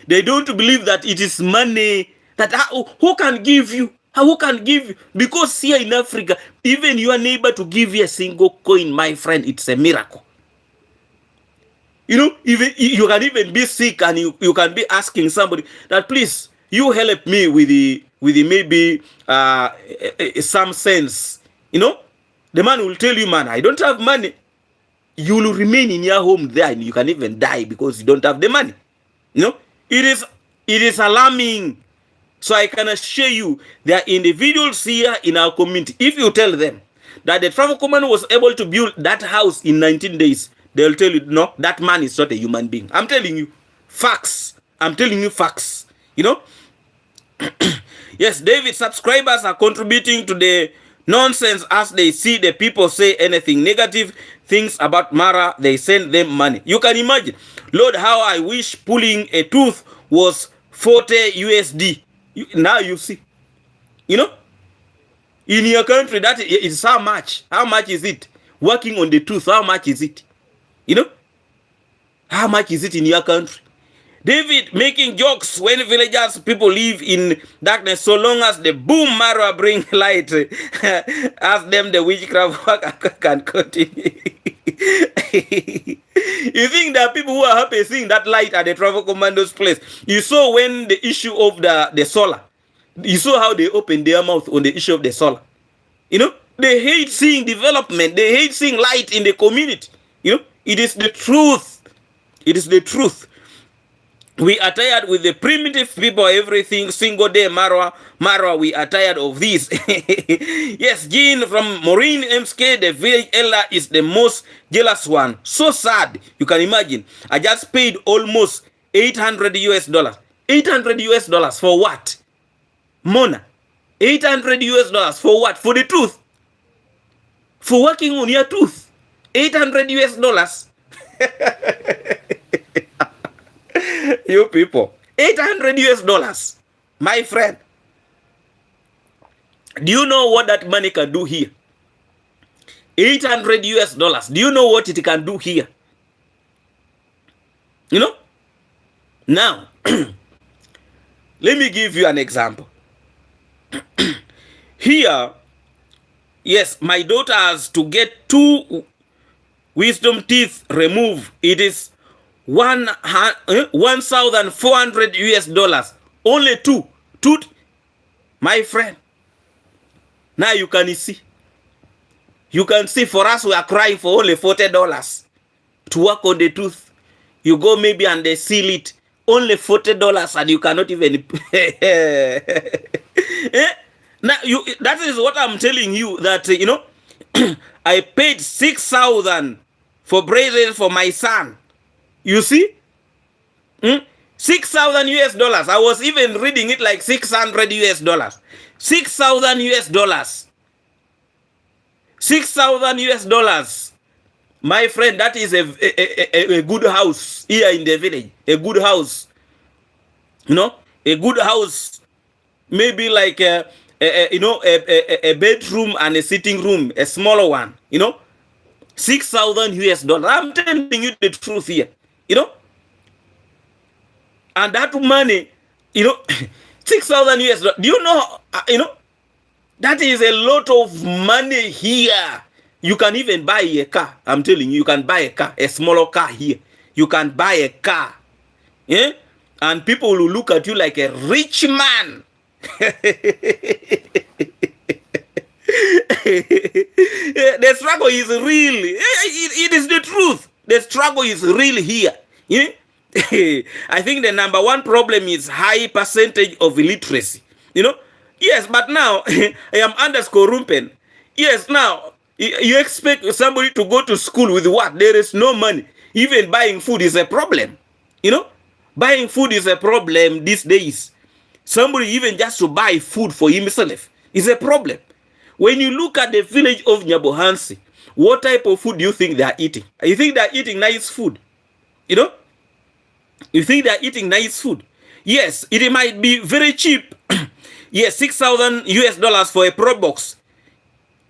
They don't believe that it is money that who can give you? Who can give you? Because here in Africa, even your neighbor to give you a single coin, my friend, it's a miracle. You know, even you can even be sick and you can be asking somebody that, please, you help me with the maybe some sense. You know, the man will tell you, man, I don't have money. You will remain in your home there and you can even die because you don't have the money. You know, it is alarming. So I can assure you, there are individuals here in our community. If you tell them that the travel command was able to build that house in 19 days, they'll tell you, no, that man is not a human being. I'm telling you facts. I'm telling you facts. You know? Yes, David, subscribers are contributing to the nonsense as they see the people say anything negative things about Mara, they send them money. You can imagine. Lord, how I wish pulling a tooth was 40 USD. Now you see. You know? In your country, that is how much? How much is it? Working on the tooth, how much is it? You know? How much is it in your country? David making jokes when villagers, people live in darkness, so long as the boom Mara bring light. Ask them the witchcraft work can continue. You think there are people who are happy seeing that light at the travel commando's place? You saw when the issue of the solar. You saw how they opened their mouth on the issue of the solar. You know? They hate seeing development. They hate seeing light in the community. You know? It is the truth. It is the truth. We are tired with the primitive people, everything single day Marwa, we are tired of this. Yes, Jean from Maureen MSK, the village elder is the most jealous one. So sad. You can imagine. I just paid almost $800. $800 for what? Mona. $800 for what? For the truth. For working on your truth. $800. You people, $800, my friend. Do you know what that money can do here? $800. Do you know what it can do here? You know? Now, let me give you an example. Here, yes, my daughter has to get 2 wisdom teeth removed. It is $1,400. Only 2. My friend. Now you can see. You can see for us, we are crying for only $40 to work on the tooth. You go maybe and they seal it. Only $40 and you cannot even. Now that is what I'm telling you, that you know, I paid $6,000 for braces for my son. You see? $6,000. I was even reading it like $600. $6,000. $6,000. My friend, that is a good house here in the village. A good house. You know? A good house. Maybe like a bedroom and a sitting room. A smaller one. You know? $6,000. I'm telling you the truth here. You know? And that money, you know, $6,000. Do you know, you know, that is a lot of money here. You can even buy a car. I'm telling you, you can buy a car, a smaller car here. You can buy a car. Yeah? And people will look at you like a rich man. The struggle is real. It is the truth. The struggle is real here. Yeah? I think the number one problem is high percentage of illiteracy. You know? Yes, but now I am underscore Rumpen. Yes, now you expect somebody to go to school with what? There is no money. Even buying food is a problem. You know? Buying food is a problem these days. Somebody even just to buy food for himself is a problem. When you look at the village of Nyabohansi, what type of food do you think they are eating? You think they are eating nice food? You know? You think they are eating nice food? Yes, it might be very cheap. Yes, $6,000 for a Pro Box.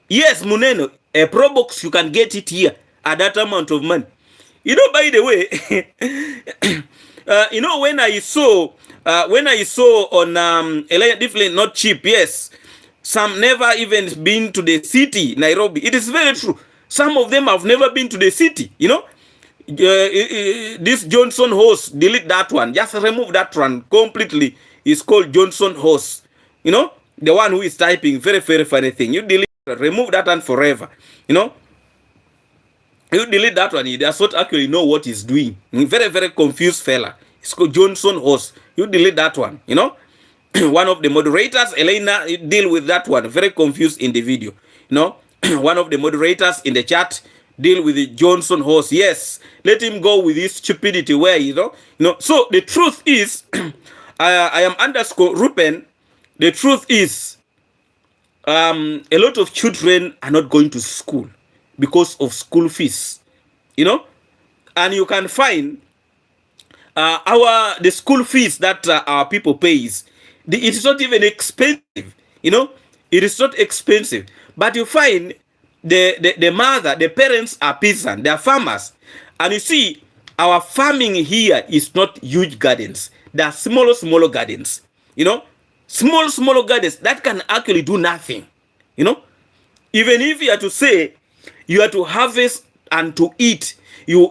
Yes, Muneno, a Pro Box, you can get it here at that amount of money. You know, by the way, you know, when I saw on definitely not cheap, yes, some never even been to the city, Nairobi. It is very true. Some of them have never been to the city, you know. This Johnson Horse, delete that one. Just remove that one completely. It's called Johnson Horse. You know, the one who is typing, very, very funny thing. You delete, remove that one forever. You know, you delete that one. He does not actually know what he's doing. Very, very confused fella. It's called Johnson Horse. You delete that one. You know, one of the moderators, Elena, deal with that one. Very confused in the video. You know, one of the moderators in the chat, deal with the Johnson Horse. Yes, let him go with his stupidity where, you know. So the truth is, I am underscore Rupen. The truth is, a lot of children are not going to school because of school fees, you know. And you can find the school fees that our people pays. It is not even expensive, you know. It is not expensive, but you find the mother, the parents are peasants, they are farmers. And you see, our farming here is not huge gardens. They are smaller gardens, you know. Smaller gardens that can actually do nothing, you know. Even if you are to say you are to harvest and to eat, you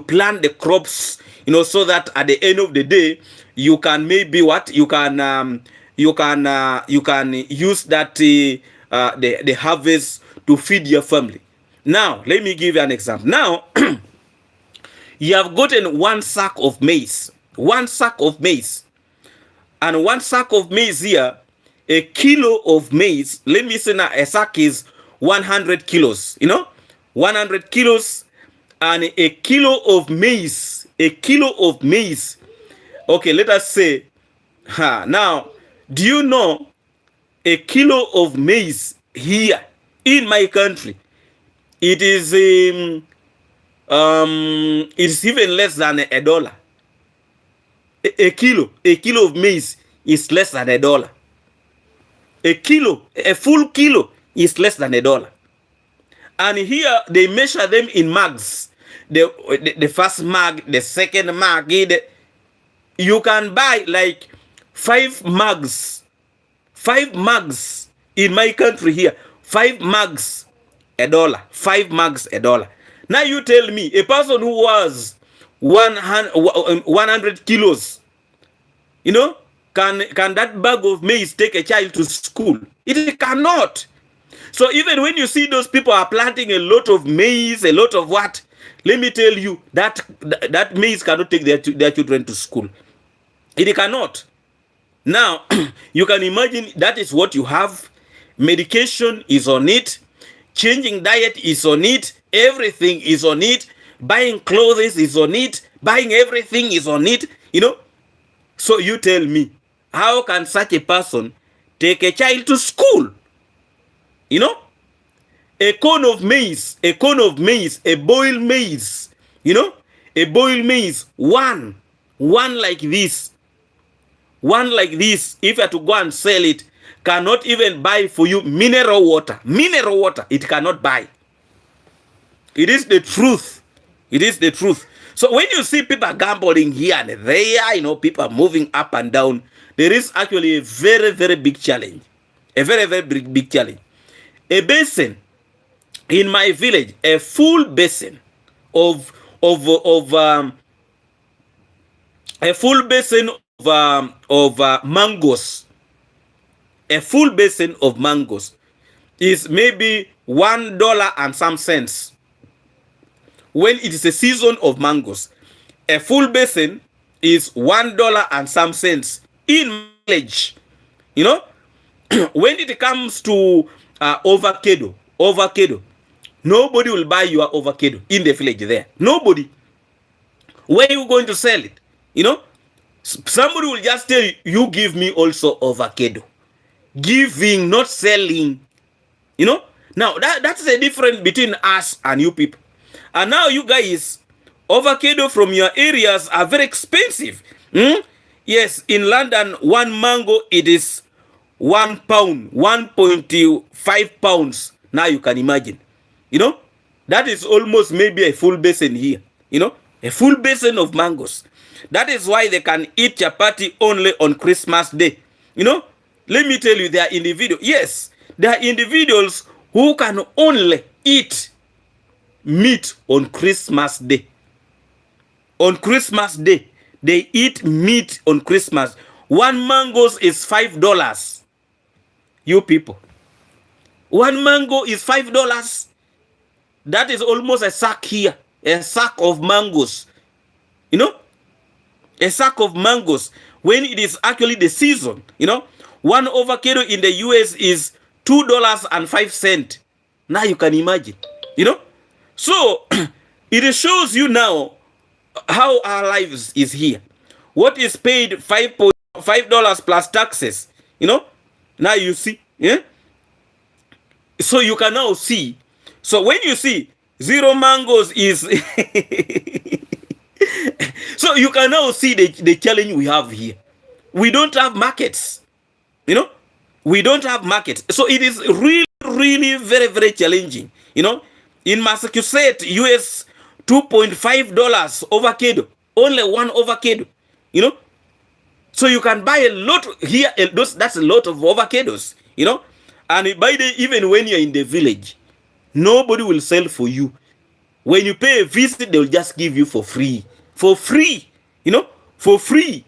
plant the crops, you know, so that at the end of the day you can maybe what you can use that the harvest to feed your family. Now let me give you an example. Now You have gotten 1 sack of maize. 1 sack of maize. And 1 sack of maize here, a kilo of maize, let me say now a sack is 100 kilos, 100 kilos, and a kilo of maize, okay, let us say, now, do you know a kilo of maize here in my country, it is it's even less than $1. A kilo of maize is less than $1. A full kilo is less than $1. And here they measure them in mugs. The first mug, the second mug. You can buy like 5 mugs. 5 mugs in my country here. 5 mugs $1. 5 mugs $1. Now you tell me, a person who was 100 kilos, can that bag of maize take a child to school? It cannot. So even when you see those people are planting a lot of maize, a lot of what, let me tell you, that maize cannot take their children to school. It cannot. Now, you can imagine that is what you have. Medication is on it. Changing diet is on it. Everything is on it. Buying clothes is on it. Buying everything is on it. So you tell me, how can such a person take a child to school? A cone of maize, a boiled maize, a boiled maize, one like this, if you are to go and sell it, cannot even buy for you mineral water, it cannot buy. It is the truth. So when you see people gambling here and there, people moving up and down, there is actually a very, very big challenge. A very, very big challenge. A basin in my village, a full basin of mangoes. A full basin of mangoes is maybe $1 and some cents. When it is a season of mangoes, a full basin is $1 and some cents in village. When it comes to avocado, nobody will buy your avocado in the village there. Nobody. Where are you going to sell it? Somebody will just tell you, you give me also avocado. Giving, not selling. Now that's the difference between us and you people. And now you guys, avocado from your areas are very expensive. Yes, in London, 1 mango, it is 1 pound, 1.5 pounds. Now you can imagine. That is almost maybe a full basin here. A full basin of mangoes. That is why they can eat chapati only on Christmas Day. Let me tell you, there are individuals. Yes, there are individuals who can only eat meat on Christmas Day. On Christmas Day, they eat meat on Christmas. 1 mango is $5. You people. 1 mango is $5. That is almost a sack here. A sack of mangoes. A sack of mangoes. When it is actually the season. 1 avocado in the US is $2.05. Now you can imagine. So it shows you now how our lives is here. What is paid $5 plus taxes. Now you see. Yeah? So you can now see. So when you see 0 mangoes is so you can now see the challenge we have here. We don't have markets. We don't have markets. So it is really, really very, very challenging. In Massachusetts, US, $2.5 avocado. Only 1 avocado. So you can buy a lot here. That's a lot of avocados. And by the even when you're in the village, nobody will sell for you. When you pay a visit, they'll just give you for free. For free. For free.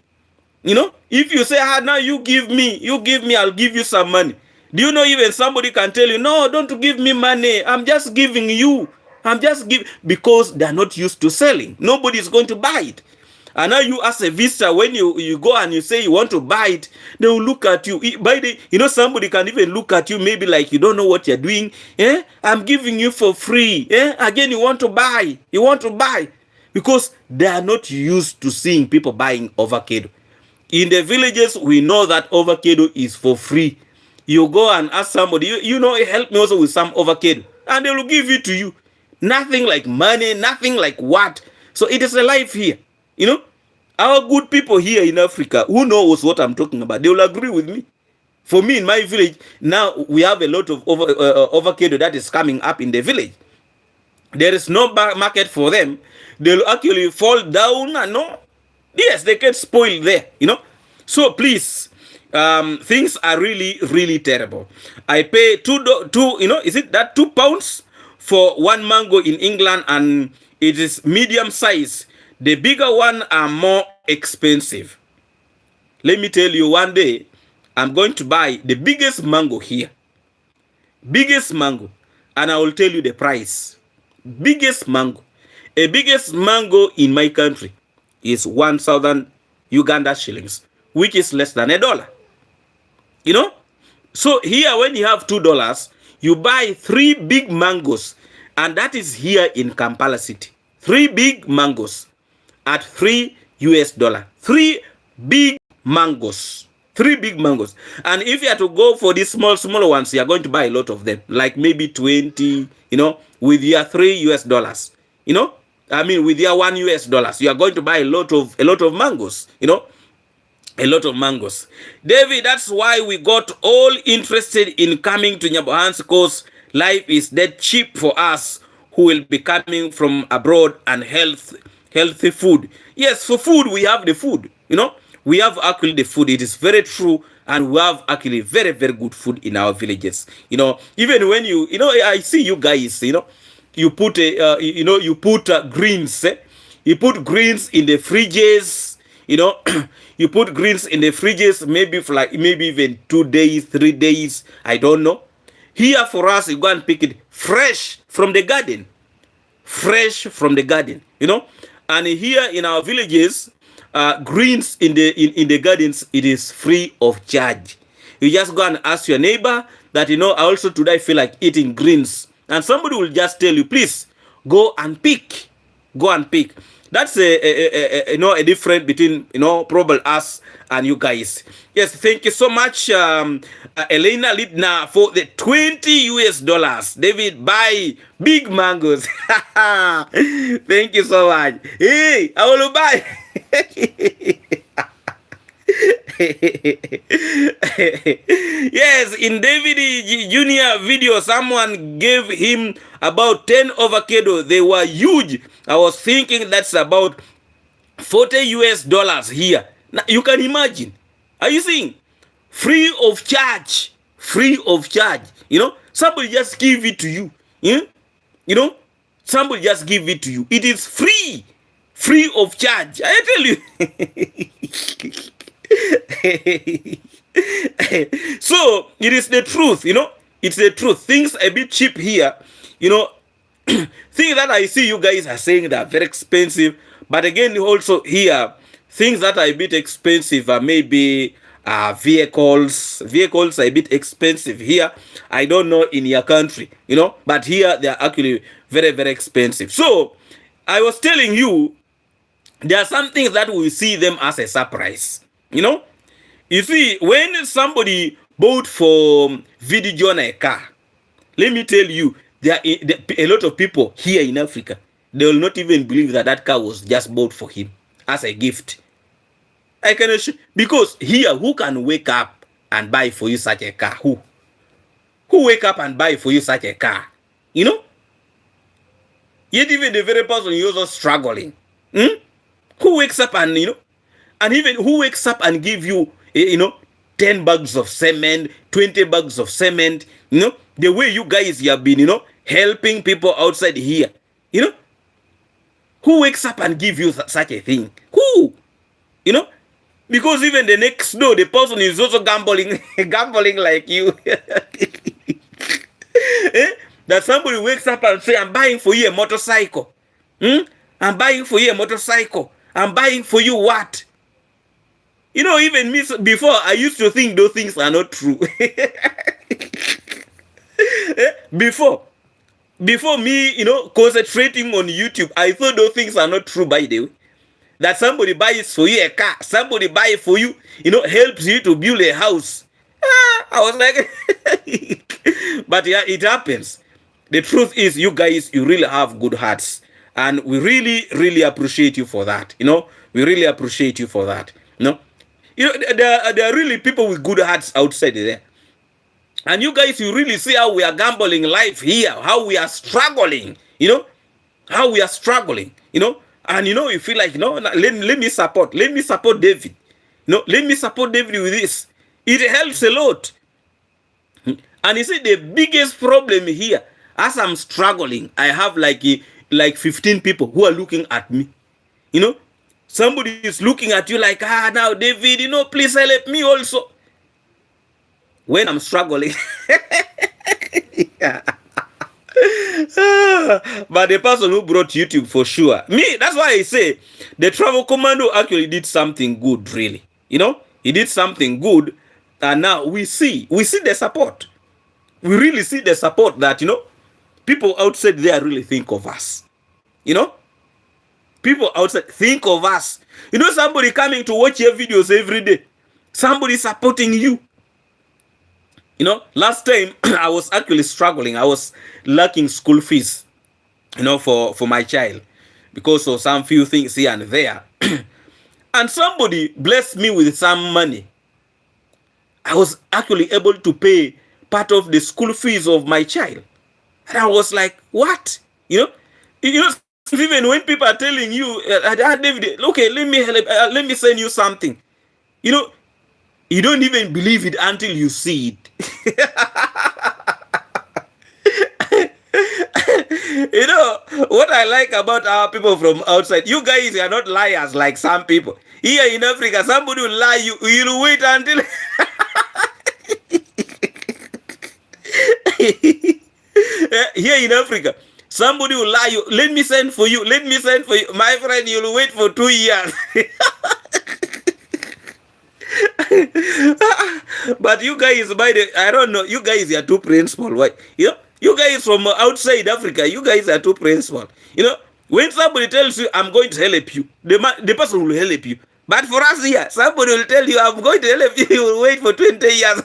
If you say, now you give me, I'll give you some money. Do you know even somebody can tell you, no, don't give me money. I'm just giving you. I'm just giving because they're not used to selling. Nobody is going to buy it. And now you as a visitor, when you go and you say you want to buy it, they will look at you. By the, somebody can even look at you maybe like you don't know what you're doing. Eh? I'm giving you for free. Eh? Again, you want to buy. You want to buy. Because they are not used to seeing people buying avocado. In the villages, we know that avocado is for free. You go and ask somebody, help me also with some avocado. And they will give it to you. Nothing like money, nothing like what. So it is a life here. Our good people here in Africa who knows what I'm talking about, they will agree with me. For me, in my village, now we have a lot of avocado that is coming up in the village. There is no market for them. They'll actually fall down and yes, they get spoiled there, So please, things are really, really terrible. I pay is it that £2 for one mango in England, and it is medium size. The bigger one are more expensive. Let me tell you, one day, I'm going to buy the biggest mango here. Biggest mango. And I will tell you the price. Biggest mango. A biggest mango in my country is 1,000 Uganda shillings, which is less than $1. So here when you have $2, you buy 3 big mangoes. And that is here in Kampala City. 3 big mangoes at $3. 3 big mangoes. 3 big mangoes. And if you are to go for these small ones, you are going to buy a lot of them. Like maybe 20, with your $3. With your $1, you are going to buy a lot of mangoes, a lot of mangoes. David, that's why we got all interested in coming to Nyabohansi, because life is that cheap for us who will be coming from abroad, and healthy food. Yes, for food, we have the food, we have actually the food. It is very true. And we have actually very, very good food in our villages. Even when I see you guys, you put greens. You put greens in the fridges. You put greens in the fridges maybe for maybe even 2 days, 3 days. I don't know. Here for us, you go and pick it fresh from the garden. Fresh from the garden. And here in our villages, greens in the gardens, it is free of charge. You just go and ask your neighbor that I also today feel like eating greens, and somebody will just tell you, please go and pick. That's a difference between probably us and you guys. Yes, thank you so much, Elena Lidna, for the $20. David, buy big mangoes. Thank you so much. Hey, I will buy. Yes, in David Jr. video, someone gave him about 10 avocado. They were huge. I was thinking that's about $40 here. Now you can imagine. Are you seeing? Free of charge. Somebody just give it to you. Somebody just give it to you. It is free of charge. I tell you. So it is the truth, it's the truth. Things are a bit cheap here, things that I see you guys are saying that are very expensive, but again also here things that are a bit expensive are maybe vehicles are a bit expensive here. I don't know in your country, but here they are actually very, very expensive. So I was telling you, there are some things that we see them as a surprise. You see, when somebody bought for Vidi John a car, let me tell you, there are a lot of people here in Africa, they will not even believe that car was just bought for him as a gift. I can assure, because here, who can wake up and buy for you such a car? Who wake up and buy for you such a car? Yet even the very person you're also struggling. Who wakes up and and even who wakes up and give you 10 bags of cement, 20 bags of cement, the way you guys have been, helping people outside here, who wakes up and give you such a thing? Who? Because even the next door, the person is also gambling like you. that somebody wakes up and say, I'm buying for you a motorcycle. I'm buying for you a motorcycle. I'm buying for you what? You know, even me, before, I used to think those things are not true. before me, you know, concentrating on YouTube, I thought those things are not true, by the way. That somebody buys for you a car, somebody buy it for you, you know, helps you to build a house. I was like, but yeah, it happens. The truth is, you guys, you really have good hearts. And we really, really appreciate you for that. You know, we really appreciate you for that. You know, there are really people with good hearts outside there. And you guys, you really see how we are gambling life here, how we are struggling, you know, how we are struggling, you know. And, you know, you feel like, you know, let me support David. You know, let me support David with this. It helps a lot. And you see, the biggest problem here, as I'm struggling, I have like 15 people who are looking at me. You know, somebody is looking at you like, now, David, you know, please help me also. When I'm struggling. Yeah. But the person who brought YouTube, for sure. Me, that's why I say the Travel Commando actually did something good, really. You know, he did something good. And now we see the support. We really see the support that, you know, people outside there really think of us. You know, people outside think of us. You know, somebody coming to watch your videos every day. Somebody supporting you. You know, last time I was actually struggling. I was lacking school fees, you know, for my child because of some few things here and there. And somebody blessed me with some money. I was actually able to pay part of the school fees of my child. And I was like, what? You know, even when people are telling you, David, okay, let me help, let me send you something. You know, you don't even believe it until you see it. You know, what I like about our people from outside, you guys are not liars like some people. Here in Africa, somebody will lie, you'll wait until... Here in Africa, somebody will lie you, let me send for you, my friend, you'll wait for 2 years. But you guys, I don't know, you guys are too principled. Why? You know, you guys from outside Africa, you guys are too principled. You know, when somebody tells you, I'm going to help you, the person will help you. But for us here, somebody will tell you, I'm going to help you, you will wait for 20 years.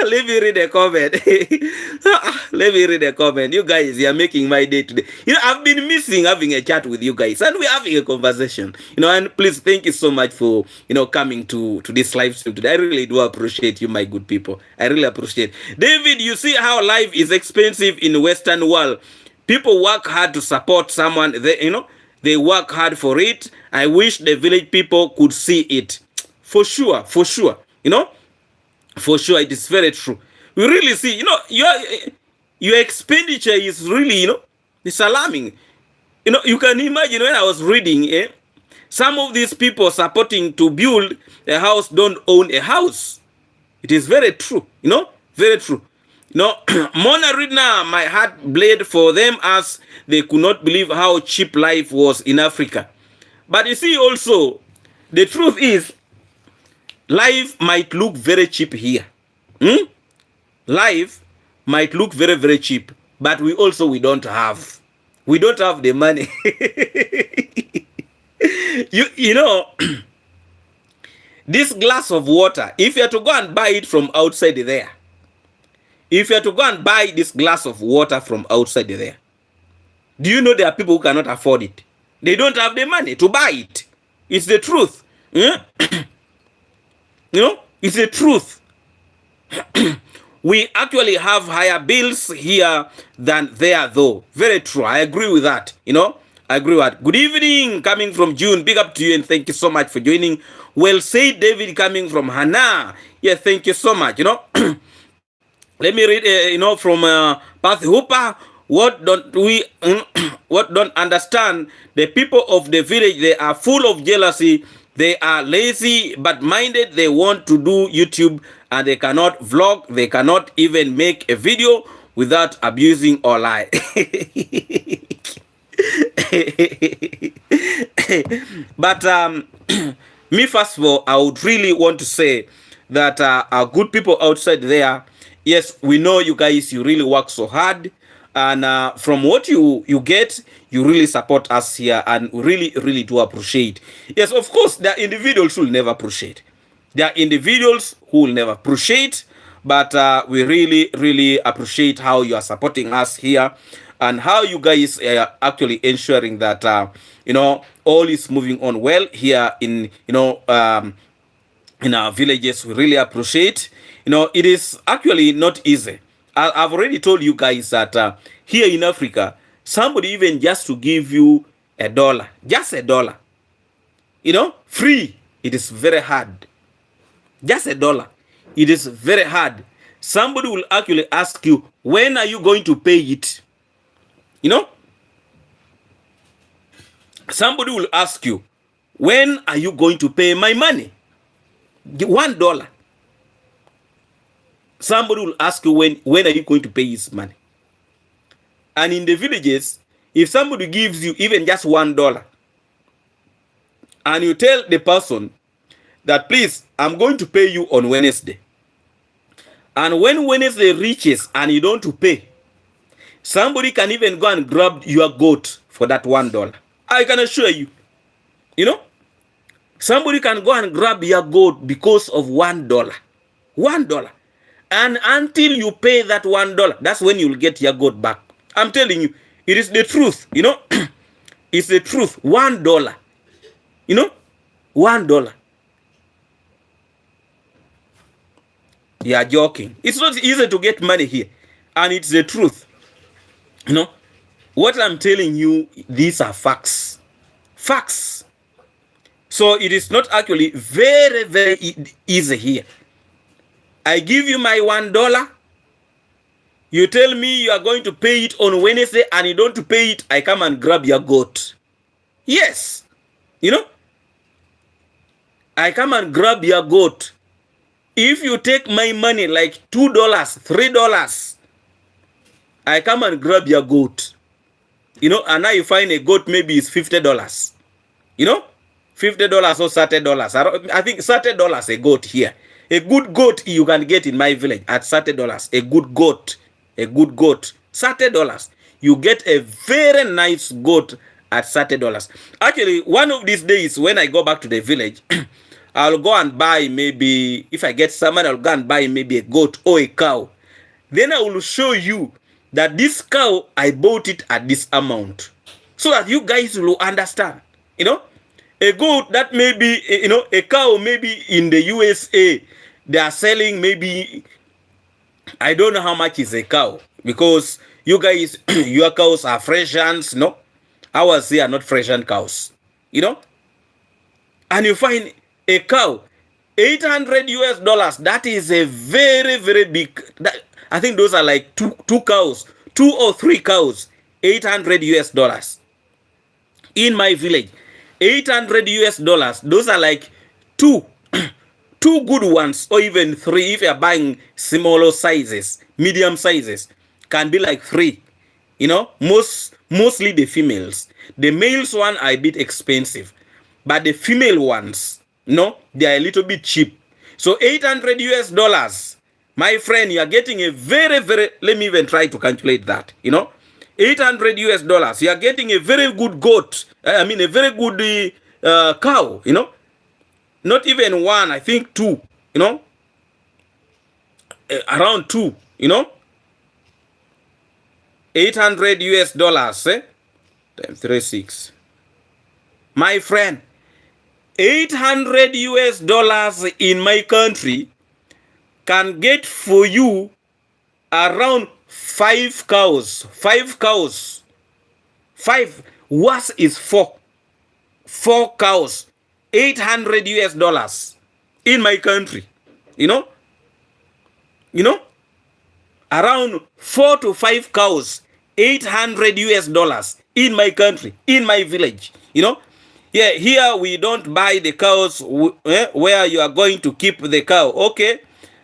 Let me read a comment. Let me read a comment. You guys, you are making my day today. You know, I've been missing having a chat with you guys, and we're having a conversation. You know, and please, thank you so much for, you know, coming to this live stream today. I really do appreciate you, my good people. I really appreciate. David, you see how life is expensive in the Western world. People work hard to support someone. You know, they work hard for it. I wish the village people could see it. For sure, for sure. You know, for sure, it is very true. We really see, you know, your expenditure is really, you know, it's alarming. You know, you can imagine when I was reading, some of these people supporting to build a house don't own a house. It is very true, you know, very true. You know, Mona Ridna, my heart bled for them as they could not believe how cheap life was in Africa. But you see also, the truth is, life might look very cheap here. Life might look very, very cheap, but we don't have. We don't have the money. You know, this glass of water, if you are to go and buy it from outside there, if you are to go and buy this glass of water from outside there, do you know there are people who cannot afford it? They don't have the money to buy it. It's the truth. You know, it's the truth. We actually have higher bills here than there, though. Very true. I agree with that. You know, I agree with that. Good evening, coming from June. Big up to you and thank you so much for joining. Well said, David, coming from Hannah. Yeah, thank you so much. You know, let me read, you know, from Path Hooper. What don't understand? The people of the village, they are full of jealousy They are lazy but minded. They want to do YouTube and they cannot vlog. They cannot even make a video without abusing or lie. But me, first of all, I would really want to say that our good people outside there, yes, we know you guys, you really work so hard. And from what you get, you really support us here, and we really do appreciate. Yes, of course, there are individuals who will never appreciate. There are individuals who will never appreciate, but we really appreciate how you are supporting us here, and how you guys are actually ensuring that all is moving on well here in in our villages. We really appreciate. It is actually not easy. I've already told you guys that here in Africa, somebody even just to give you $1, just $1, free, it is very hard. Just $1, it is very hard. Somebody will actually ask you, when are you going to pay it? Somebody will ask you, when are you going to pay my money? $1. Somebody will ask you, when are you going to pay his money? And in the villages, if somebody gives you even just $1, and you tell the person that, please, I'm going to pay you on Wednesday, and when Wednesday reaches and you don't pay, somebody can even go and grab your goat for that $1. I can assure you, somebody can go and grab your goat because of $1. $1. And until you pay that $1, that's when you'll get your goat back. I'm telling you, it is the truth, It's the truth. $1. $1. You are joking. It's not easy to get money here. And it's the truth. What I'm telling you, these are facts. Facts. So it is not actually very easy here. I give you my $1. You tell me you are going to pay it on Wednesday, and you don't pay it, I come and grab your goat. Yes. I come and grab your goat. If you take my money like $2, $3, I come and grab your goat. And now you find a goat, maybe it's $50. $50 or $30. I think $30 a goat here. A good goat you can get in my village at $30. A good goat. $30. You get a very nice goat at $30. Actually, one of these days when I go back to the village, I'll go and buy, maybe, if I get someone, I'll go and buy maybe a goat or a cow. Then I will show you that this cow, I bought it at this amount, so that you guys will understand. A goat that maybe, a cow maybe in the USA, they are selling maybe, I don't know how much is a cow, because you guys, your cows are Fresians, no? Ours here are not Fresian cows, And you find a cow, $800. That is a very big, I think those are like two cows, 2 or 3 cows, $800. In my village, $800. Those are like two good ones, or even 3 if you're buying smaller sizes. Medium sizes can be like 3. Mostly the females. The males one are a bit expensive, but the female ones, they are a little bit cheap. So $800, my friend, you are getting a very, let me even try to calculate that, $800, you are getting a very good goat. A very good cow, Not even 1, I think 2, around 2, $800, times 36. My friend, $800 in my country can get for you around 5 cows. 5 cows. 5. Worse is 4. 4 cows. $800 in my country. Around 4 to 5 cows, $800 in my country, in my village. Yeah, here we don't buy the cows where you are going to keep the cow. Okay,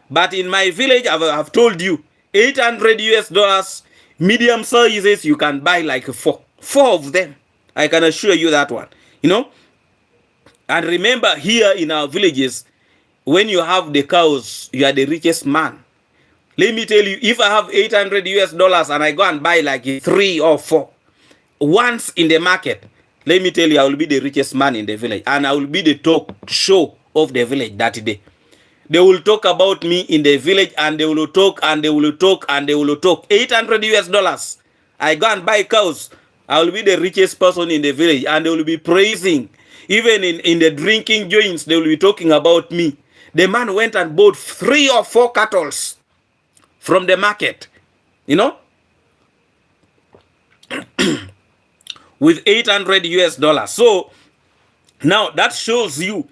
but in my village, I've told you, $800 medium sizes, you can buy like four of them. I can assure you that one. You know, and remember, here in our villages, when you have the cows, you are the richest man. Let me tell you, if I have $800 and I go and buy like 3 or 4 once in the market, let me tell you, I will be the richest man in the village, and I will be the talk show of the village that day. They will talk about me in the village, and they will talk, and they will talk, and they will talk. $800. I go and buy cows. I will be the richest person in the village, and they will be praising. Even in the drinking joints, they will be talking about me. The man went and bought 3 or 4 cattle from the market, you know, with $800. So now that shows you,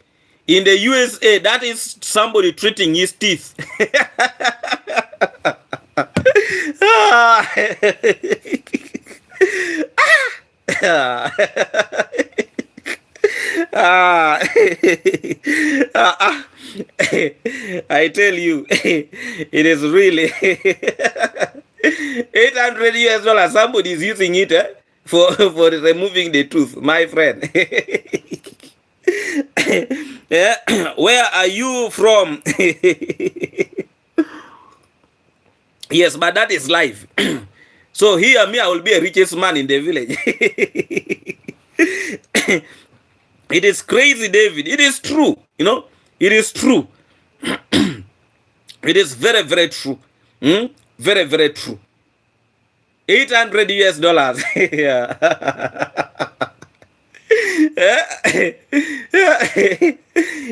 in the USA, that is somebody treating his teeth. I tell you, it is really $800. Somebody is using it for removing the tooth, my friend. Yeah. Where are you from? Yes, but that is life. So here, me, I will be a richest man in the village. It is crazy, David. It is true. You know, it is true. It is very, very true. Very, very true. $800. Yeah.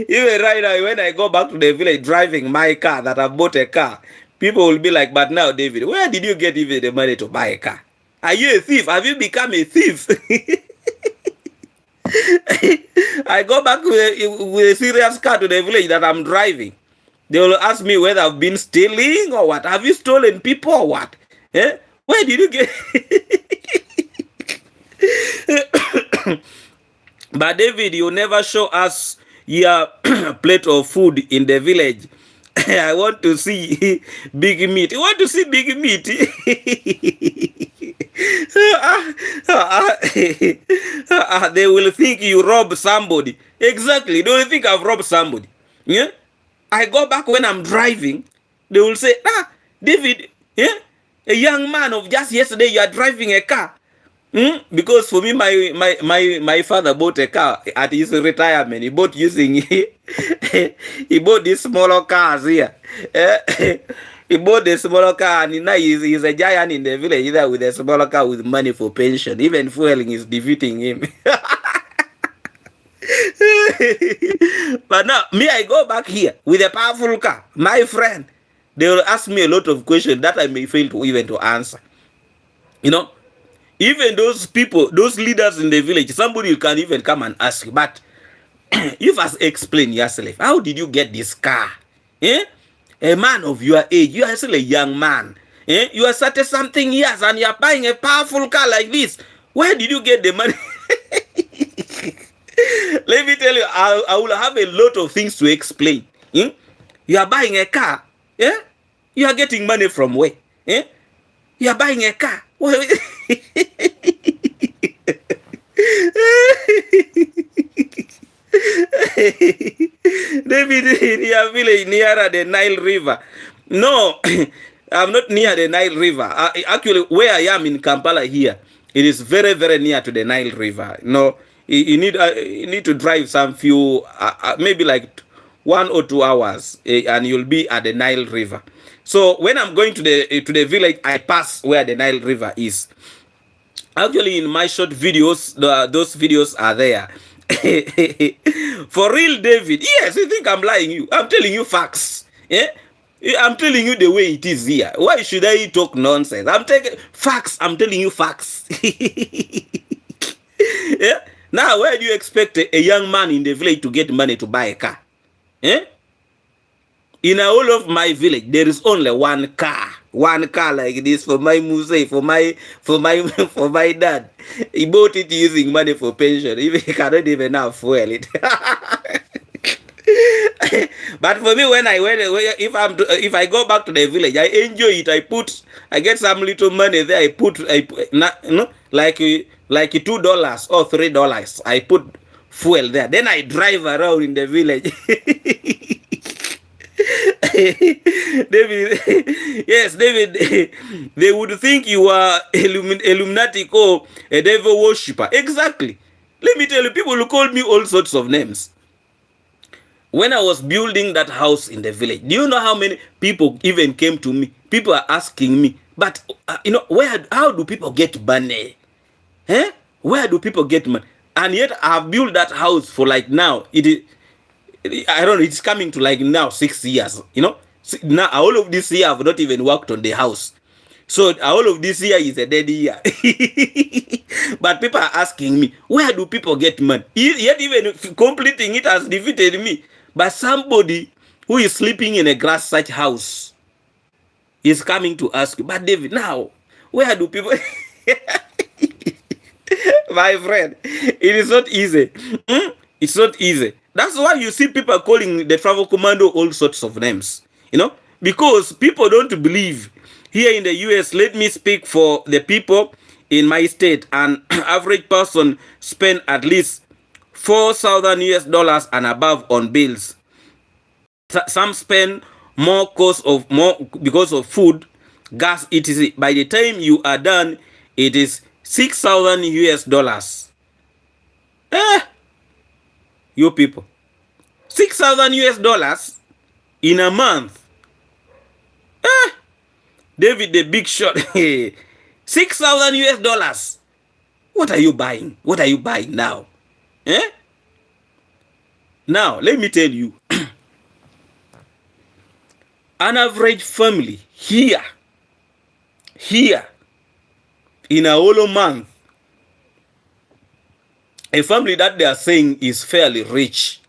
Even right now, when I go back to the village driving my car, that I bought a car, people will be like, but now, David, where did you get even the money to buy a car? Are you a thief? Have you become a thief? I go back with a serious car to the village that I'm driving. They will ask me whether I've been stealing or what. Have you stolen people or what? Eh? Where did you get? But David, you never show us your plate of food in the village. I want to see big meat. You want to see big meat? They will think you rob somebody. Exactly. They will think I've robbed somebody. Yeah? I go back when I'm driving. They will say, David, yeah? A young man of just yesterday, you are driving a car. Because for me, my father bought a car at his retirement. He bought using he bought these smaller cars here. He bought the smaller car, and now he's a giant in the village, either with a smaller car with money for pension. Even fueling is defeating him. But now, me, I go back here with a powerful car. My friend, they will ask me a lot of questions that I may fail to even to answer. You know, even those people, those leaders in the village, somebody can even come and ask you, but you must explain yourself. How did you get this car? Eh? A man of your age, you are still a young man. Eh? You are 30-something years and you are buying a powerful car like this. Where did you get the money? Let me tell you, I will have a lot of things to explain. You are buying a car. Yeah? You are getting money from where? Eh? You are buying a car. David, in your village near the Nile River. No, I'm not near the Nile River. Actually, where I am in Kampala here, it is very, very near to the Nile River. No, you need to drive some few, maybe like 1 or 2 hours, and you'll be at the Nile River. So when I'm going to the village, I pass where the Nile River is. Actually, in my short videos, those videos are there. For real, David. Yes, you think I'm lying you. I'm telling you facts. Yeah? I'm telling you the way it is here. Why should I talk nonsense? I'm taking facts. I'm telling you facts. Yeah? Now, where do you expect a young man in the village to get money to buy a car? Yeah? In all of my village, there is only one car. one car like this for my muse, for my dad. He bought it using money for pension. Even he cannot even fuel it. But for me, when if I go back to the village, I enjoy it. I get some little money there. I put like $2 or $3. I put fuel there. Then I drive around in the village. David, yes, David, they would think you are Illuminati or a devil worshipper. Exactly. Let me tell you, people call me all sorts of names. When I was building that house in the village, do you know how many people even came to me? People are asking me, but how do people get money? Eh? Where do people get money? And yet I have built that house for like now. I don't know, it's coming to like now 6 years. Now all of this year I've not even worked on the house. So all of this year is a dead year. But people are asking me, where do people get money? Yet even completing it has defeated me. But somebody who is sleeping in a grass such house is coming to ask you, but David, now, where do people... My friend, it is not easy. It's not easy. That's why you see people calling the travel commando all sorts of names. Because people don't believe. Here in the US, let me speak for the people in my state. An average person spend at least $4,000 and above on bills. Some spend more because of food, gas, etc. By the time you are done, it is $6,000. You people, $6,000 in a month. David the Big Shot. $6,000. What are you buying? What are you buying now? Now, let me tell you. An average family here in a whole month, a family that they are saying is fairly rich,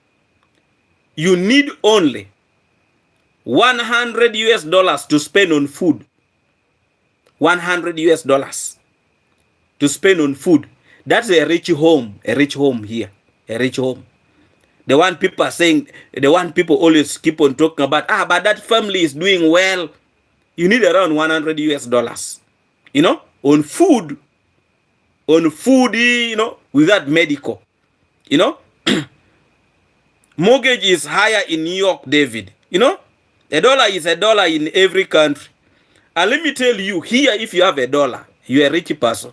you need only $100 to spend on food. $100 to spend on food. That's a rich home here, a rich home. The one people are saying, the one people always keep on talking about, but that family is doing well. You need around $100, on food, without medical, Mortgage is higher in New York, David. A dollar is a dollar in every country. And let me tell you, here, if you have a dollar, you're a rich person.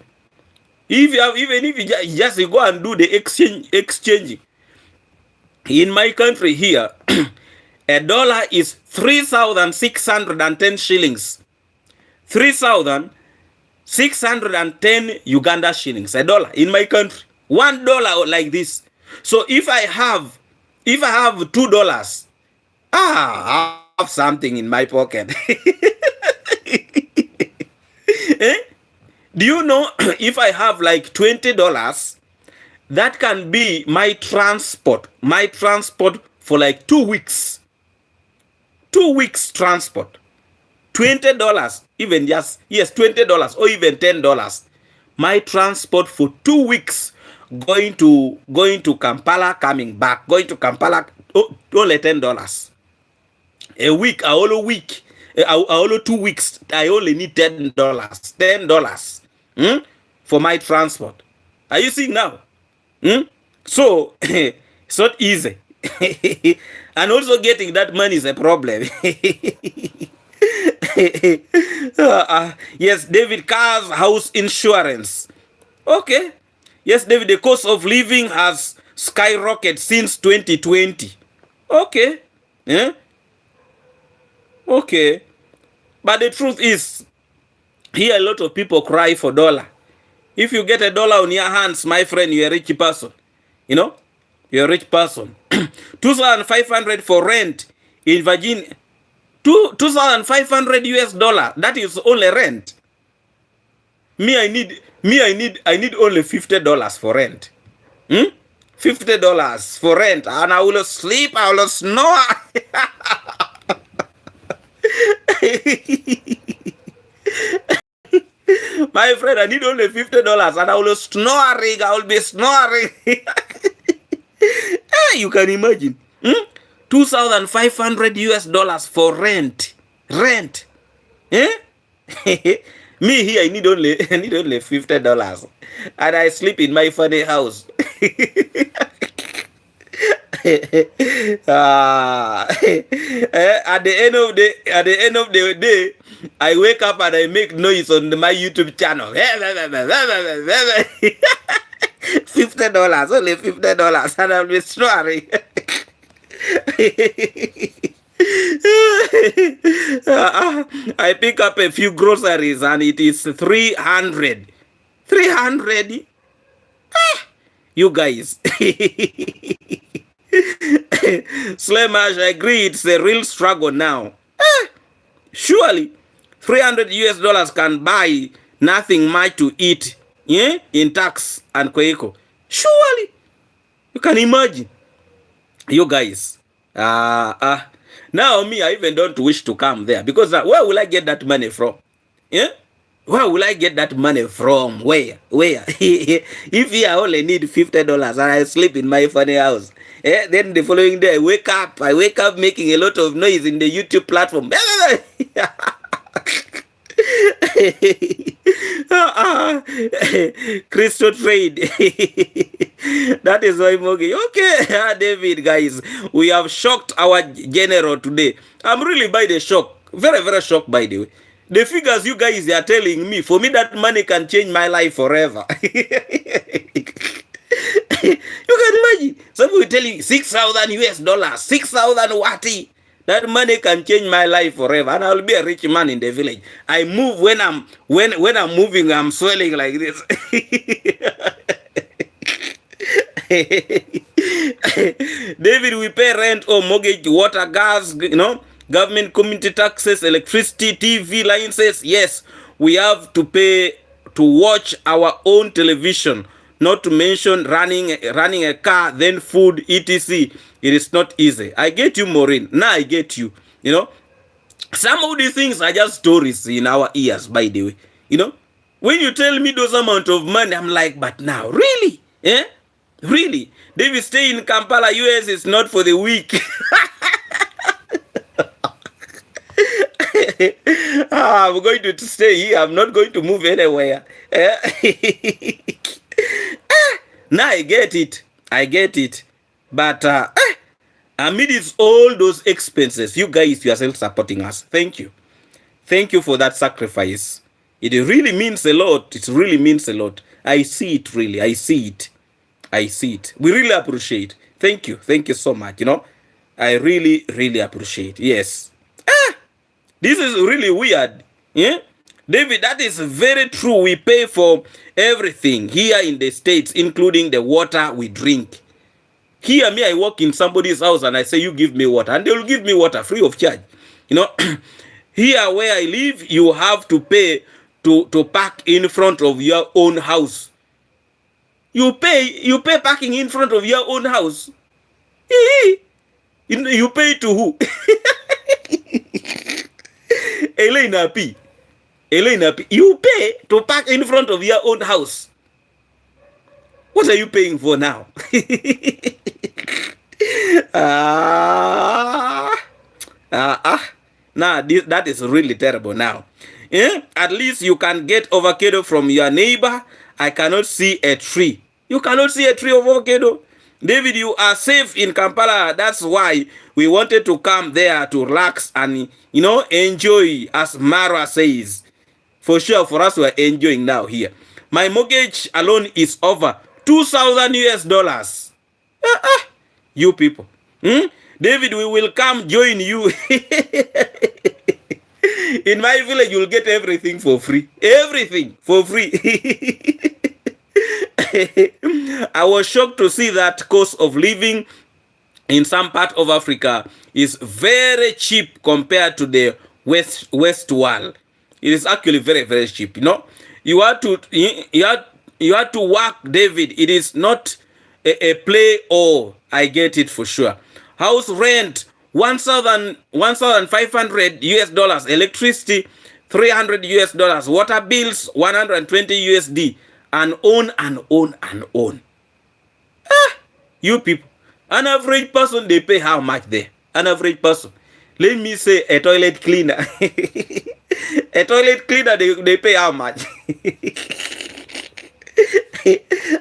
If you have, even if you just go and do the exchanging. In my country here, a dollar is 3,610 shillings. 3,610 Uganda shillings. A dollar in my country. $1 like this. So if I have $2, I have something in my pocket. Do you know, if I have like $20, that can be my transport for like 2 weeks. 2 weeks transport. $20, even just, yes, $20 or even $10. My transport for 2 weeks, going to Kampala, coming back, going to Kampala, only $10. A week, I only 2 weeks, I only need $10. $10 for my transport. Are you seeing now? So it's not easy. And also getting that money is a problem. Yes, David, cars, house insurance. Okay. Yes, David, the cost of living has skyrocketed since 2020. Okay. Yeah. Okay. But the truth is, here a lot of people cry for dollar. If you get $1 on your hands, my friend, you're a rich person. You're a rich person. 2,500 for rent in Virginia. $2,500. That is only rent. I need only $50 for rent. $50 for rent, and I will sleep, I will snore. My friend, I need only $50 and I will snoring. I will be snoring. You can imagine. 2,500 US dollars for rent. Rent. Eh? Me here, I need only $50. And I sleep in my funny house. At the end of the day, I wake up and I make noise on my YouTube channel. $50, only $50, and I'll be snoring. I pick up a few groceries and it is 300. 300? You guys. Slemash, I agree, it's a real struggle now. Surely, $300 US can buy nothing much to eat, yeah, in tax and Kweko. Surely, you can imagine. You guys, now me, I even don't wish to come there because where will I get that money from? Yeah, where will I get that money from? Where? If I only need $50 and I sleep in my funny house, then the following day I wake up making a lot of noise in the YouTube platform. Crystal trade. That is why Mogi. Okay, David, guys, we have shocked our general today. I'm really by the shock. Very, very shocked, by the way. The figures you guys are telling me, for me, that money can change my life forever. You can imagine. Some will tell you 6,000 US dollars, 6,000 wati. That money can change my life forever, and I'll be a rich man in the village. I move when I'm moving, I'm swelling like this. David, we pay rent or mortgage, water, gas, government, community taxes, electricity, TV licenses. Yes, we have to pay to watch our own television. Not to mention running a car, then food, etc. It is not easy. I get you, Maureen. Now I get you. Some of these things are just stories in our ears, by the way. When you tell me those amount of money, I'm like, but now, really? Really? David, stay in Kampala, US is not for the weak. I'm going to stay here. I'm not going to move anywhere. Now I get it. But amidst all those expenses, you guys yourself supporting us. Thank you. Thank you for that sacrifice. It really means a lot. It really means a lot. I see it, really. I see it. We really appreciate. Thank you. Thank you so much. I really, really appreciate. Yes. This is really weird. Yeah? David, that is very true. We pay for everything here in the States, including the water we drink. Here, I walk in somebody's house and I say, you give me water. And they will give me water free of charge. Here where I live, you have to pay to park in front of your own house. You pay parking in front of your own house. You pay to who? Elena P. You pay to park in front of your own house. What are you paying for now? That is really terrible now. At least you can get avocado from your neighbor. I cannot see a tree. You cannot see a tree of avocado. David, you are safe in Kampala. That's why we wanted to come there to relax and, enjoy, as Mara says. For sure, for us, we are enjoying now here. My mortgage alone is over $2,000 US. You people. David, we will come join you. In my village, you'll get everything for free. Everything for free. I was shocked to see that cost of living in some part of Africa is very cheap compared to the West world. It is actually very, very cheap. You have to work, David. It is not a play. I get it for sure. House rent $1,500 US. Electricity 300 US dollars. Water bills, 120 USD. And on and on and on. You people. An average person, they pay how much there? An average person. Let me say a toilet cleaner. A toilet cleaner, they pay how much?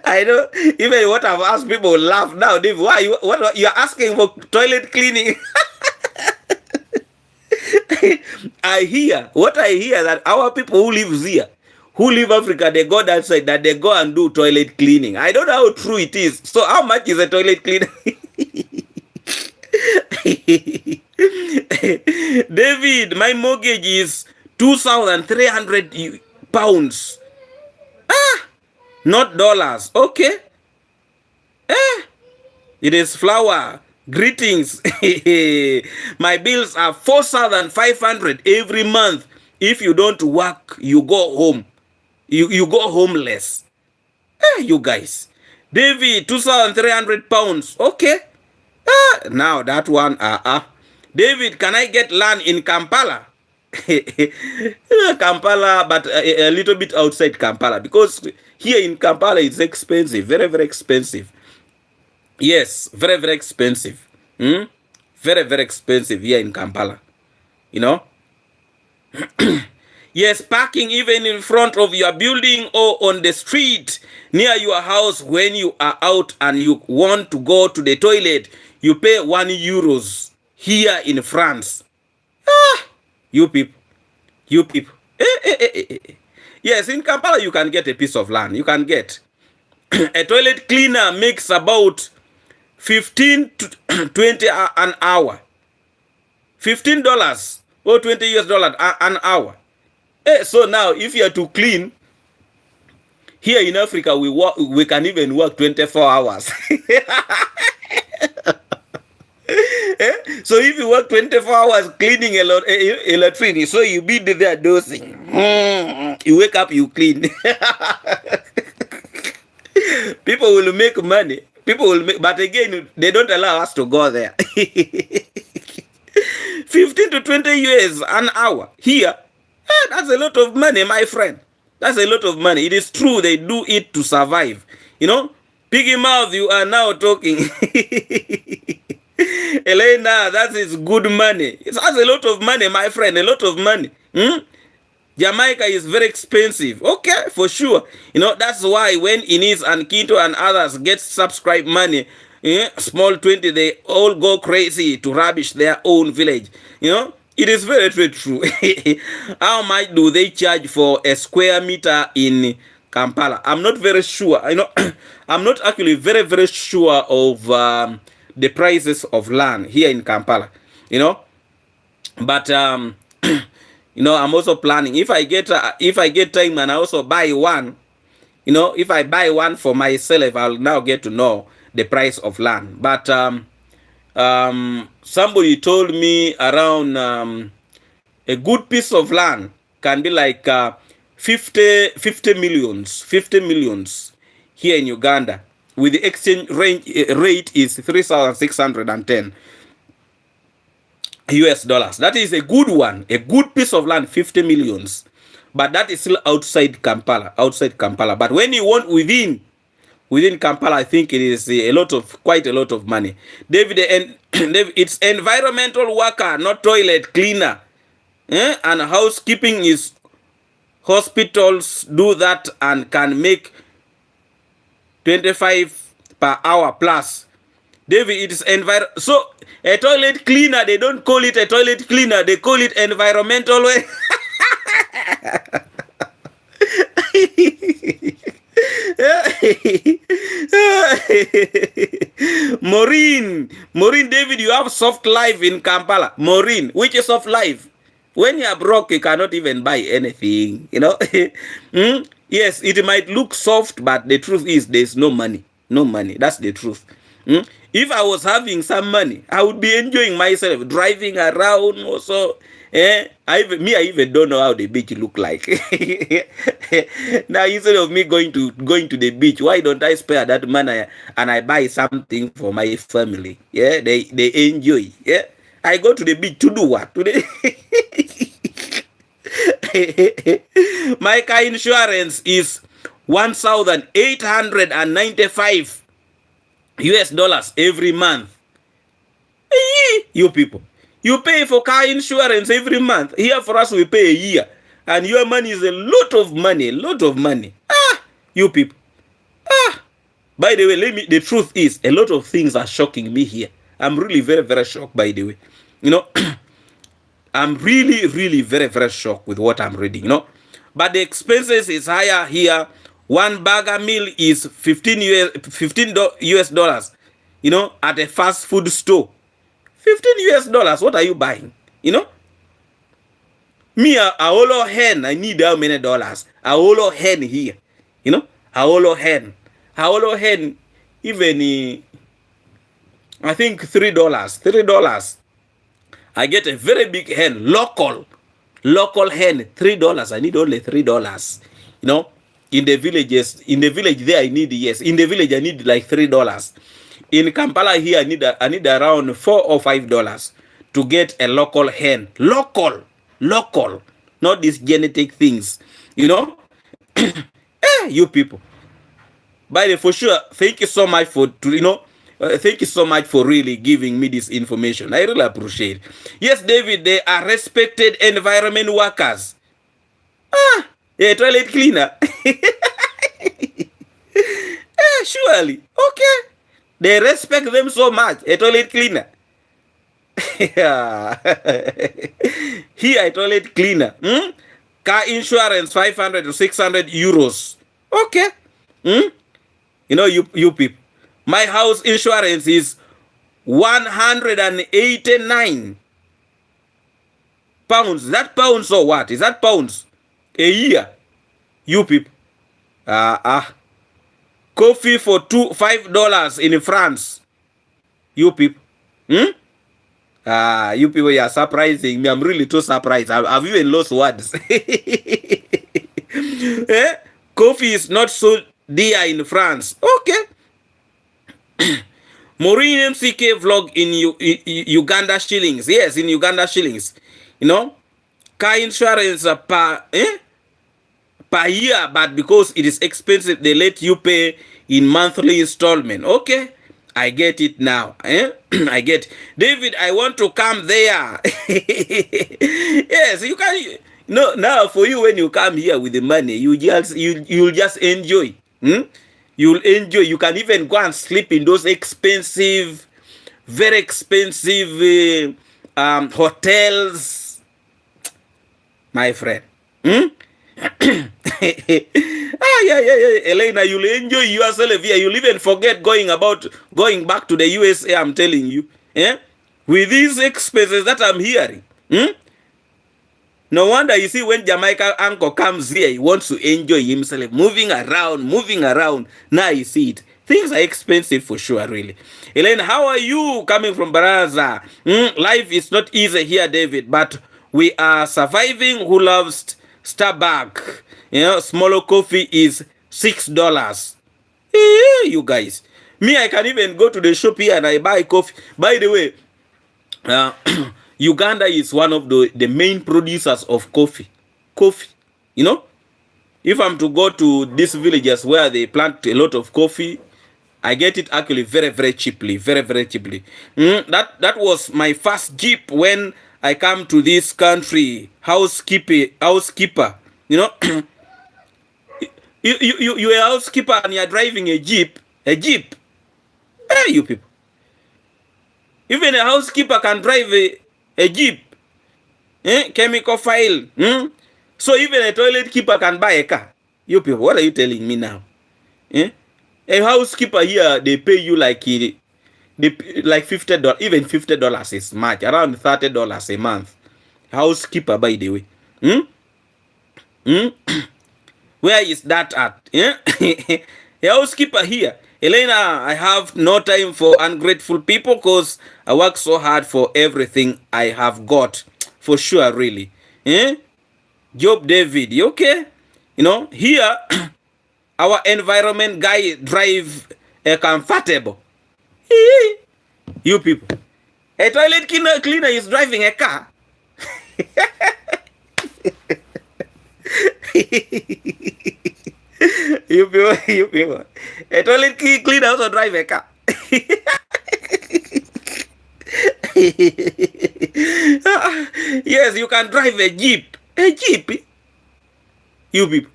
I know, even what I've asked people laugh now. Dave, why you're asking for toilet cleaning? I hear that our people who live here, who live Africa, they go that side, that they go and do toilet cleaning. I don't know how true it is. So how much is a toilet cleaner? David, my mortgage is 2,300 pounds. Not dollars. Okay. It is flour. Greetings. My bills are 4,500 every month. If you don't work, you go home. You go homeless. You guys. David, 2,300 pounds. Okay. Now that one. David, can I get land in Kampala? Kampala, but a little bit outside Kampala, because here in Kampala it's expensive, very, very expensive. Yes, very, very expensive. Very, very expensive here in Kampala. You know? Yes, parking even in front of your building or on the street near your house when you are out and you want to go to the toilet, you pay €1 here in France. You people. Yes, in Kampala you can get a piece of land. You can get a toilet cleaner makes about 15 to 20 an hour. $15 or $20 an hour. So now if you are to clean here in Africa, we can even work 24 hours. So if you work 24 hours cleaning a latrine, so you be there dosing. You wake up, you clean. People will make money. But again, they don't allow us to go there. 15 to 20 US an hour here. That's a lot of money, my friend. That's a lot of money. It is true, they do it to survive. You know, Piggy Mouth, you are now talking. Elena, that is good money. It has a lot of money, my friend, a lot of money. Jamaica is very expensive. Okay, for sure. You know, that's why when Ines and Kinto and others get subscribe money, small 20, they all go crazy to rubbish their own village. You know, it is very, very true. How much do they charge for a square meter in Kampala? I'm not very sure. You know, I'm not actually very, very sure of the prices of land here in Kampala. You know, but you know, I'm also planning, if I get time and I also buy one, you know, if I buy one for myself, I'll now get to know the price of land. But somebody told me around a good piece of land can be like 50 millions here in Uganda, with the exchange rate is 3,610 US dollars. That is a good one, a good piece of land, 50 millions. But that is still outside Kampala, But when you want within Kampala, I think it is quite a lot of money. David, it's environmental worker, not toilet cleaner. And housekeeping is hospitals do that and can make 25 per hour plus. David, it is so a toilet cleaner, they don't call it a toilet cleaner, they call it environmental way. Maureen, David, you have soft life in Kampala. Maureen, which is soft life? When you are broke, you cannot even buy anything, you know. Yes, it might look soft, but the truth is there's no money. No money. That's the truth. If I was having some money, I would be enjoying myself, driving around also. I even don't know how the beach look like. Now, instead of me going to the beach, why don't I spare that money and I buy something for my family? Yeah, they enjoy. Yeah, I go to the beach to do what? My car insurance is $1,895 US every month. You people, you pay for car insurance every month. Here for us, we pay a year. And your money is a lot of money, a lot of money. You people. By the way, the truth is, a lot of things are shocking me here. I'm really very, very shocked, by the way. You know, I'm really, really very, very shocked with what I'm reading, you know. But the expenses is higher here. One burger meal is $15 US, you know, at a fast food store. $15 US, what are you buying? You know? Me, a hollow hen, I need how many dollars? A hollow hen here. You know? A hollow hen. A hollow hen, even, I think $3. $3. I get a very big hen, local hen, $3. I need only $3. You know? In the villages, in the village there, I need, yes. In the village, I need like $3. In Kampala here, I need around $4 or $5 to get a local hen. Local, not these genetic things, you know. You people. By the way, for sure, thank you so much for thank you so much for really giving me this information. I really appreciate it. Yes, David, they are respected environment workers. Yeah, toilet cleaner. Surely, okay. They respect them so much. A toilet cleaner. Here, a toilet cleaner. Car insurance, 500 to 600 euros. Okay. You know, you people. My house insurance is 189 pounds. Is that pounds or what? Is that pounds? A year. You people. Coffee for $5 in France. You people. You people, you are surprising me. I'm really too surprised. I've even lost words. Coffee is not so dear in France. Okay. Maureen MCK vlog in Uganda shillings. Yes, in Uganda shillings. You know, car insurance per year, but because it is expensive, they let you pay in monthly installment. Okay, I get it now. I get it. David, I want to come there. Yes, you can. No, now for you, when you come here with the money, you'll just enjoy. You'll enjoy. You can even go and sleep in those expensive, very expensive hotels, my friend. Yeah. Elena, you'll enjoy yourself here. You'll even forget going back to the USA, I'm telling you. With these expenses that I'm hearing. No wonder you see when Jamaica uncle comes here, he wants to enjoy himself, moving around. Now you see it. Things are expensive for sure, really. Elaine, how are you coming from Baraza? Life is not easy here, David, but we are surviving. Who loves Starbucks? You know, smaller coffee is $6. You guys. Me, I can even go to the shop here and I buy coffee. By the way, Uganda is one of the main producers of coffee. You know, if I'm to go to these villages where they plant a lot of coffee, I get it actually very, very cheaply. That was my first jeep when I come to this country. Housekeeper. You know, you're a housekeeper and you're driving a jeep. Hey, you people. Even a housekeeper can drive a jeep. Chemical file. So even a toilet keeper can buy a car. You people, what are you telling me now? A housekeeper here, they pay you like $50. Even $50 is much. Around $30 a month. Housekeeper, by the way. Where is that at? A housekeeper here. Elena, I have no time for ungrateful people because I work so hard for everything I have got. For sure, really. Job David, you okay? You know, here, our environment guy drive a comfortable. You people. A toilet cleaner is driving a car. You people. A toilet cleaner also drive a car. Yes, you can drive a jeep. A jeep. You people.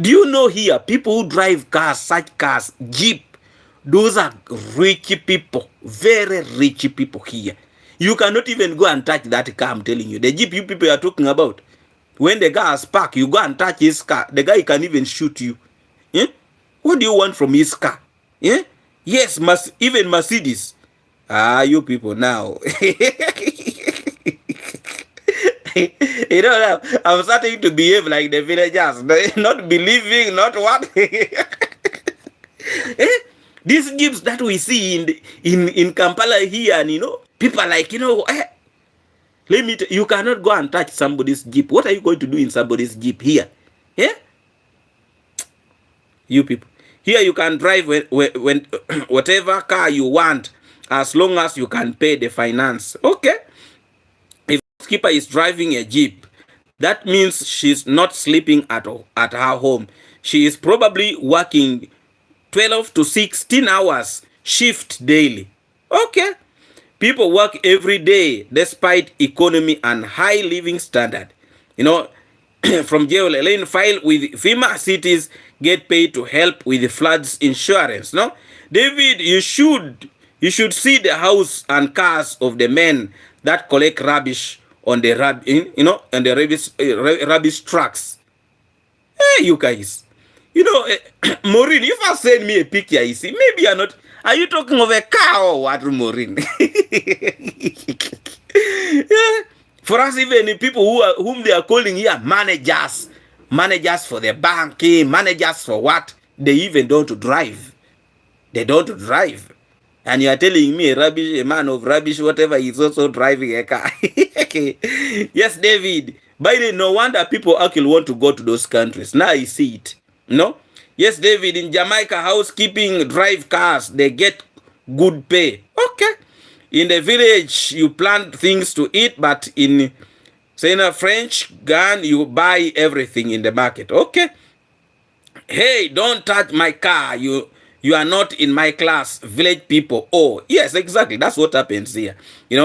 Do you know here, people who drive cars, such cars, jeep, those are rich people, very rich people here. You cannot even go and touch that car, I'm telling you. The jeep you people are talking about, when the guy is parked, you go and touch his car, the guy can even shoot you. Yeah? What do you want from his car? Yeah? Yes, even Mercedes. Ah, you people now. You know, I'm starting to behave like the villagers, not believing, not what. These jeeps that we see in Kampala here, and people are like, let me. You cannot go and touch somebody's jeep. What are you going to do in somebody's jeep here? Yeah, you people. Here you can drive when whatever car you want, as long as you can pay the finance. Okay. Keeper is driving a jeep, that means she's not sleeping at her home. She is probably working 12 to 16 hours shift daily. Okay. People work every day despite economy and high living standard. From Jewel Elaine file with FEMA, cities get paid to help with the floods insurance. No, David, you should see the house and cars of the men that collect rubbish on the rubbish trucks. Hey, you guys, Maureen, if I send me a picture, you see, maybe you're not. Are you talking of a car or what, Maureen? Yeah. For us, even people whom they are calling here managers for the bank, managers for what? They even don't drive. They don't drive. And you are telling me a man of rubbish, whatever, is also driving a car. Yes, David. By the way, no wonder people actually want to go to those countries. Now I see it. No? Yes, David, in Jamaica, housekeeping, drive cars, they get good pay. Okay. In the village, you plant things to eat, but in, say, in a French gun, you buy everything in the market. Okay. Hey, don't touch my car. You are not in my class, village people. Oh, yes, exactly. That's what happens here. 2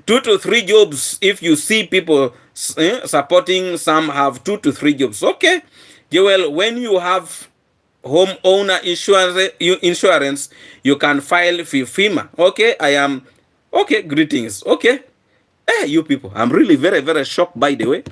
to 3 jobs. If you see people supporting, some have 2 to 3 jobs. Okay. Joel, when you have homeowner insurance, you can file for FEMA. Okay, okay, greetings. Okay. Hey, you people, I'm really very, very shocked, by the way.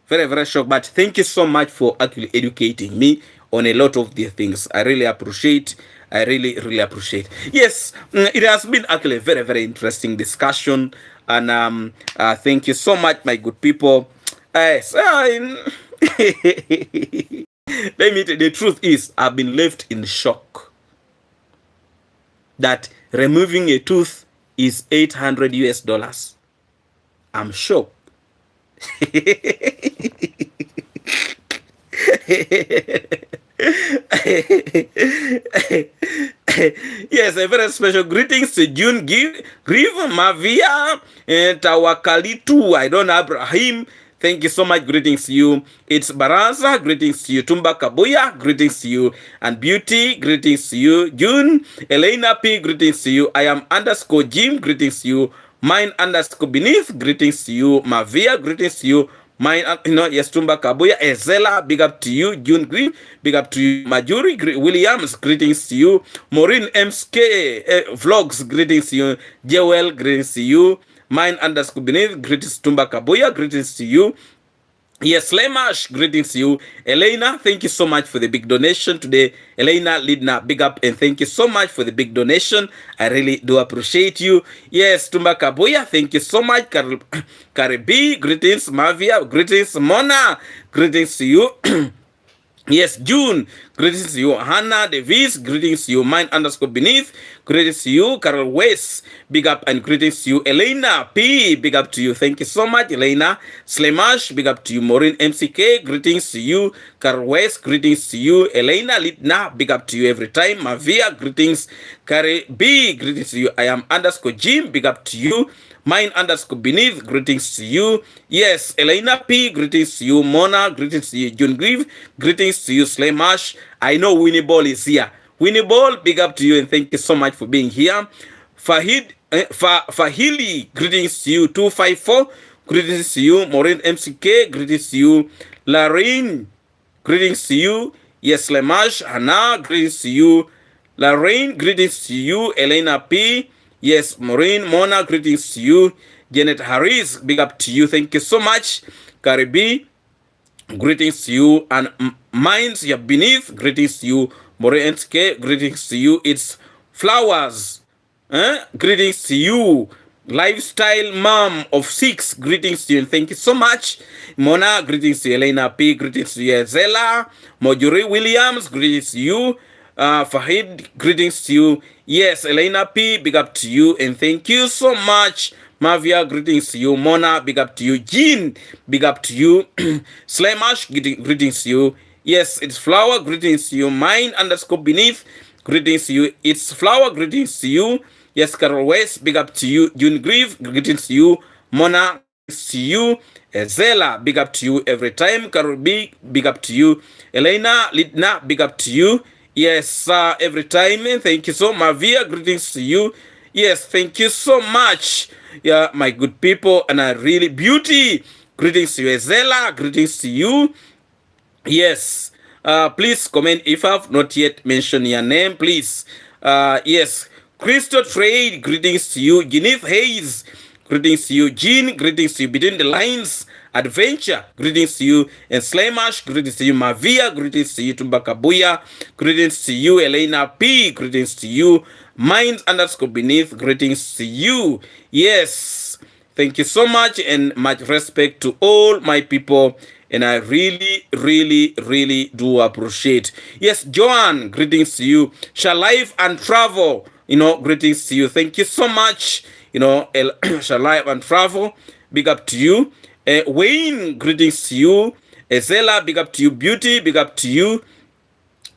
Very, very shocked. But thank you so much for actually educating me on a lot of the things. I really appreciate. I really, really appreciate. Yes, it has been actually a very, very interesting discussion. And thank you so much, my good people. Let me tell you, the truth is, I've been left in shock that removing a tooth is $800. I'm shocked. Yes, a very special greetings to June Grieve, Mavia, and Tawakalitu. I don't know, Abraham. Thank you so much. Greetings to you. It's Baraza. Greetings to you. Tumba Kabuya. Greetings to you. And Beauty. Greetings to you. June. Elena P. Greetings to you. I am _ Jim. Greetings to you. Mine _ Beneath. Greetings to you. Mavia. Greetings to you. Mine, yes, Tumba Kabuya. Ezela. Big up to you. June Green. Big up to you. Majuri Williams. Greetings to you. Maureen MSK Vlogs. Greetings to you. Jewel. Greetings to you. Mine _ Beneath, greetings Tumba Kabuya, greetings to you. Yes, Lemash, greetings to you. Elena, thank you so much for the big donation today. Elena Lidna, big up, and thank you so much for the big donation. I really do appreciate you. Yes, Tumba Kabuya, thank you so much. Karibi, greetings. Mavia, greetings. Mona, greetings to you. Yes, June, greetings to you. Hannah Davis, greetings to you. Mine _ Beneath, greetings to you. Carol West, big up and greetings to you. Elena P, big up to you. Thank you so much, Elena. Slemash, big up to you. Maureen MCK, greetings to you. Carol West, greetings to you. Elena Litna, big up to you every time. Mavia, greetings. Carrie B, greetings to you. I am _ Jim, big up to you. Mine underscore beneath, greetings to you. Yes, Elena P, greetings to you. Mona, greetings to you. June Grieve, greetings to you. Slaymash. I know Winnie Ball is here. Winnie Ball, big up to you and thank you so much for being here. Fahili, greetings to you. 254, greetings to you. Maureen MCK, greetings to you. Lorraine, greetings to you. Yes, Slaymash. Hannah, greetings to you. Lorraine, greetings to you. Elena P, yes, Maureen, Mona, greetings to you. Janet Harris, big up to you. Thank you so much. Caribe, greetings to you. And Minds, you're beneath, greetings to you. Maureen NSK, greetings to you. It's Flowers, greetings to you. Lifestyle Mom of 6, greetings to you and thank you so much. Mona, greetings to you. Elena P, greetings to you. Zella, Mojuri Williams, greetings to you. Fahid, greetings to you. Yes, Elena P, big up to you and thank you so much. Mavia, greetings to you. Mona, big up to you. Jean, big up to you. Slaymash, greetings to you. Yes, it's Flower, greetings to you. Mine underscore beneath, greetings to you. It's Flower, greetings to you. Yes, Carol West, big up to you. June Grieve, greetings to you. Mona, to you. Zella, big up to you every time. Carol B, big up to you. Elena Lidna, big up to you. Yes, every time. And thank you so much. Mavia, greetings to you. Yes, thank you so much. Yeah, my good people. And I really, Beauty, greetings to you. Zella, greetings to you. Yes, please comment if I've not yet mentioned your name, please. Yes, Crystal Trade, greetings to you. Geneth Hayes, greetings to you. Jean, greetings to you. Between the Lines Adventure, greetings to you. And Slaymash, greetings to you. Mavia, greetings to you. Tumbakabuya, greetings to you. Elena P, greetings to you. Minds underscore beneath, greetings to you. Yes, thank you so much and much respect to all my people. And I really, really, really do appreciate. Yes, Joanne, greetings to you. Shall Life and Travel, greetings to you. Thank you so much. Shall Life and Travel, big up to you. Wayne, greetings to you. Zella, big up to you. Beauty, big up to you.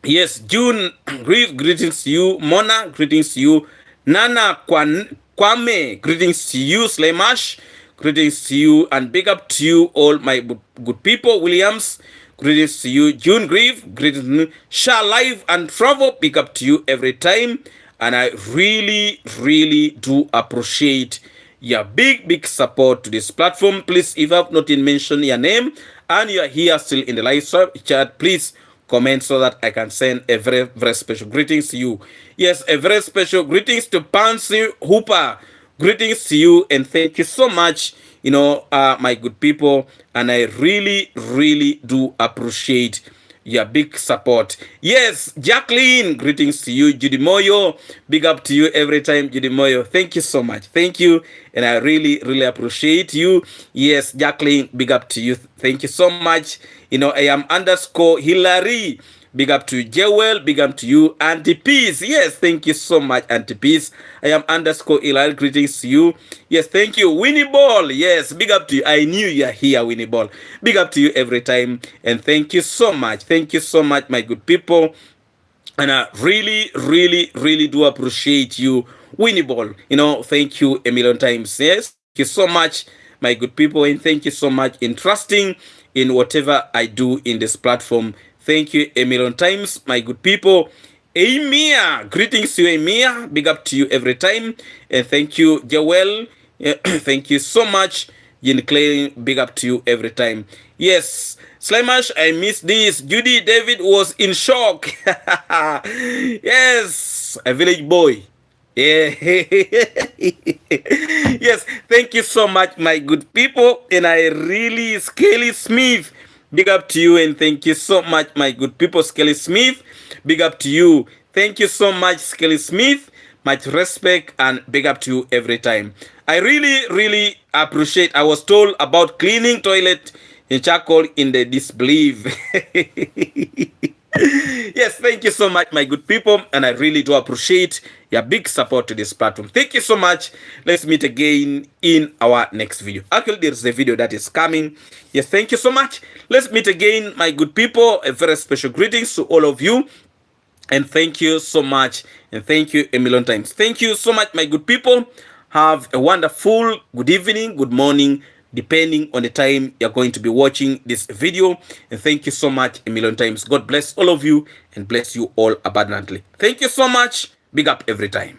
Yes, June, greetings to you. Mona, greetings to you. Nana Kwame, greetings to you. Slaymash, greetings to you and big up to you all my good people. Williams, greetings to you. June Grieve, greetings to you. Shall Live and Travel, big up to you every time. And I really, really do appreciate your big support to this platform. Please, if I have not mentioned your name and you are here still in the live chat, please comment so that I can send a very, very special greetings to you. Yes, a very special greetings to Pansy Hooper. Greetings to you and thank you so much, my good people. And I really, really do appreciate your big support. Yes, Jacqueline, greetings to you. Judy Moyo, big up to you every time, Judy Moyo. Thank you so much. Thank you. And I really, really appreciate you. Yes, Jacqueline, big up to you. Thank you so much. I am underscore Hillary. Big up to you, Jewel. Big up to you, Auntie Peace. Yes, thank you so much, Auntie Peace. I am underscore Hillary. Greetings to you. Yes, thank you, Winnie Ball. Yes, big up to you. I knew you are here, Winnie Ball. Big up to you every time. And thank you so much. Thank you so much, my good people. And I really, really, really do appreciate you, Winnie Ball. Thank you a million times. Yes, thank you so much, my good people. And thank you so much in trusting in whatever I do in this platform. Thank you a million times, my good people. Emia, greetings to you, Emia. Big up to you every time. And thank you, Joel. Thank you so much. Jen Clay, big up to you every time. Yes, Slaymash, I missed this. Judy David was in shock. Yes, a village boy. Yeah. Yes, thank you so much, my good people. And I really, Skelly Smith, big up to you and thank you so much, my good people. Skelly Smith, big up to you. Thank you so much, Skelly Smith. Much respect and big up to you every time. I really, really appreciate. I was told about cleaning toilet in charcoal in the disbelief. Yes, thank you so much, my good people. And I really do appreciate your big support to this platform. Thank you so much. Let's meet again in our next video. Actually, there's a video that is coming. Yes, thank you so much. Let's meet again, my good people. A very special greetings to all of you. And thank you so much. And thank you a million times. Thank you so much, my good people. Have a wonderful good evening, good morning, depending on the time you're going to be watching this video. And thank you so much a million times. God bless all of you and bless you all abundantly. Thank you so much. Big up every time.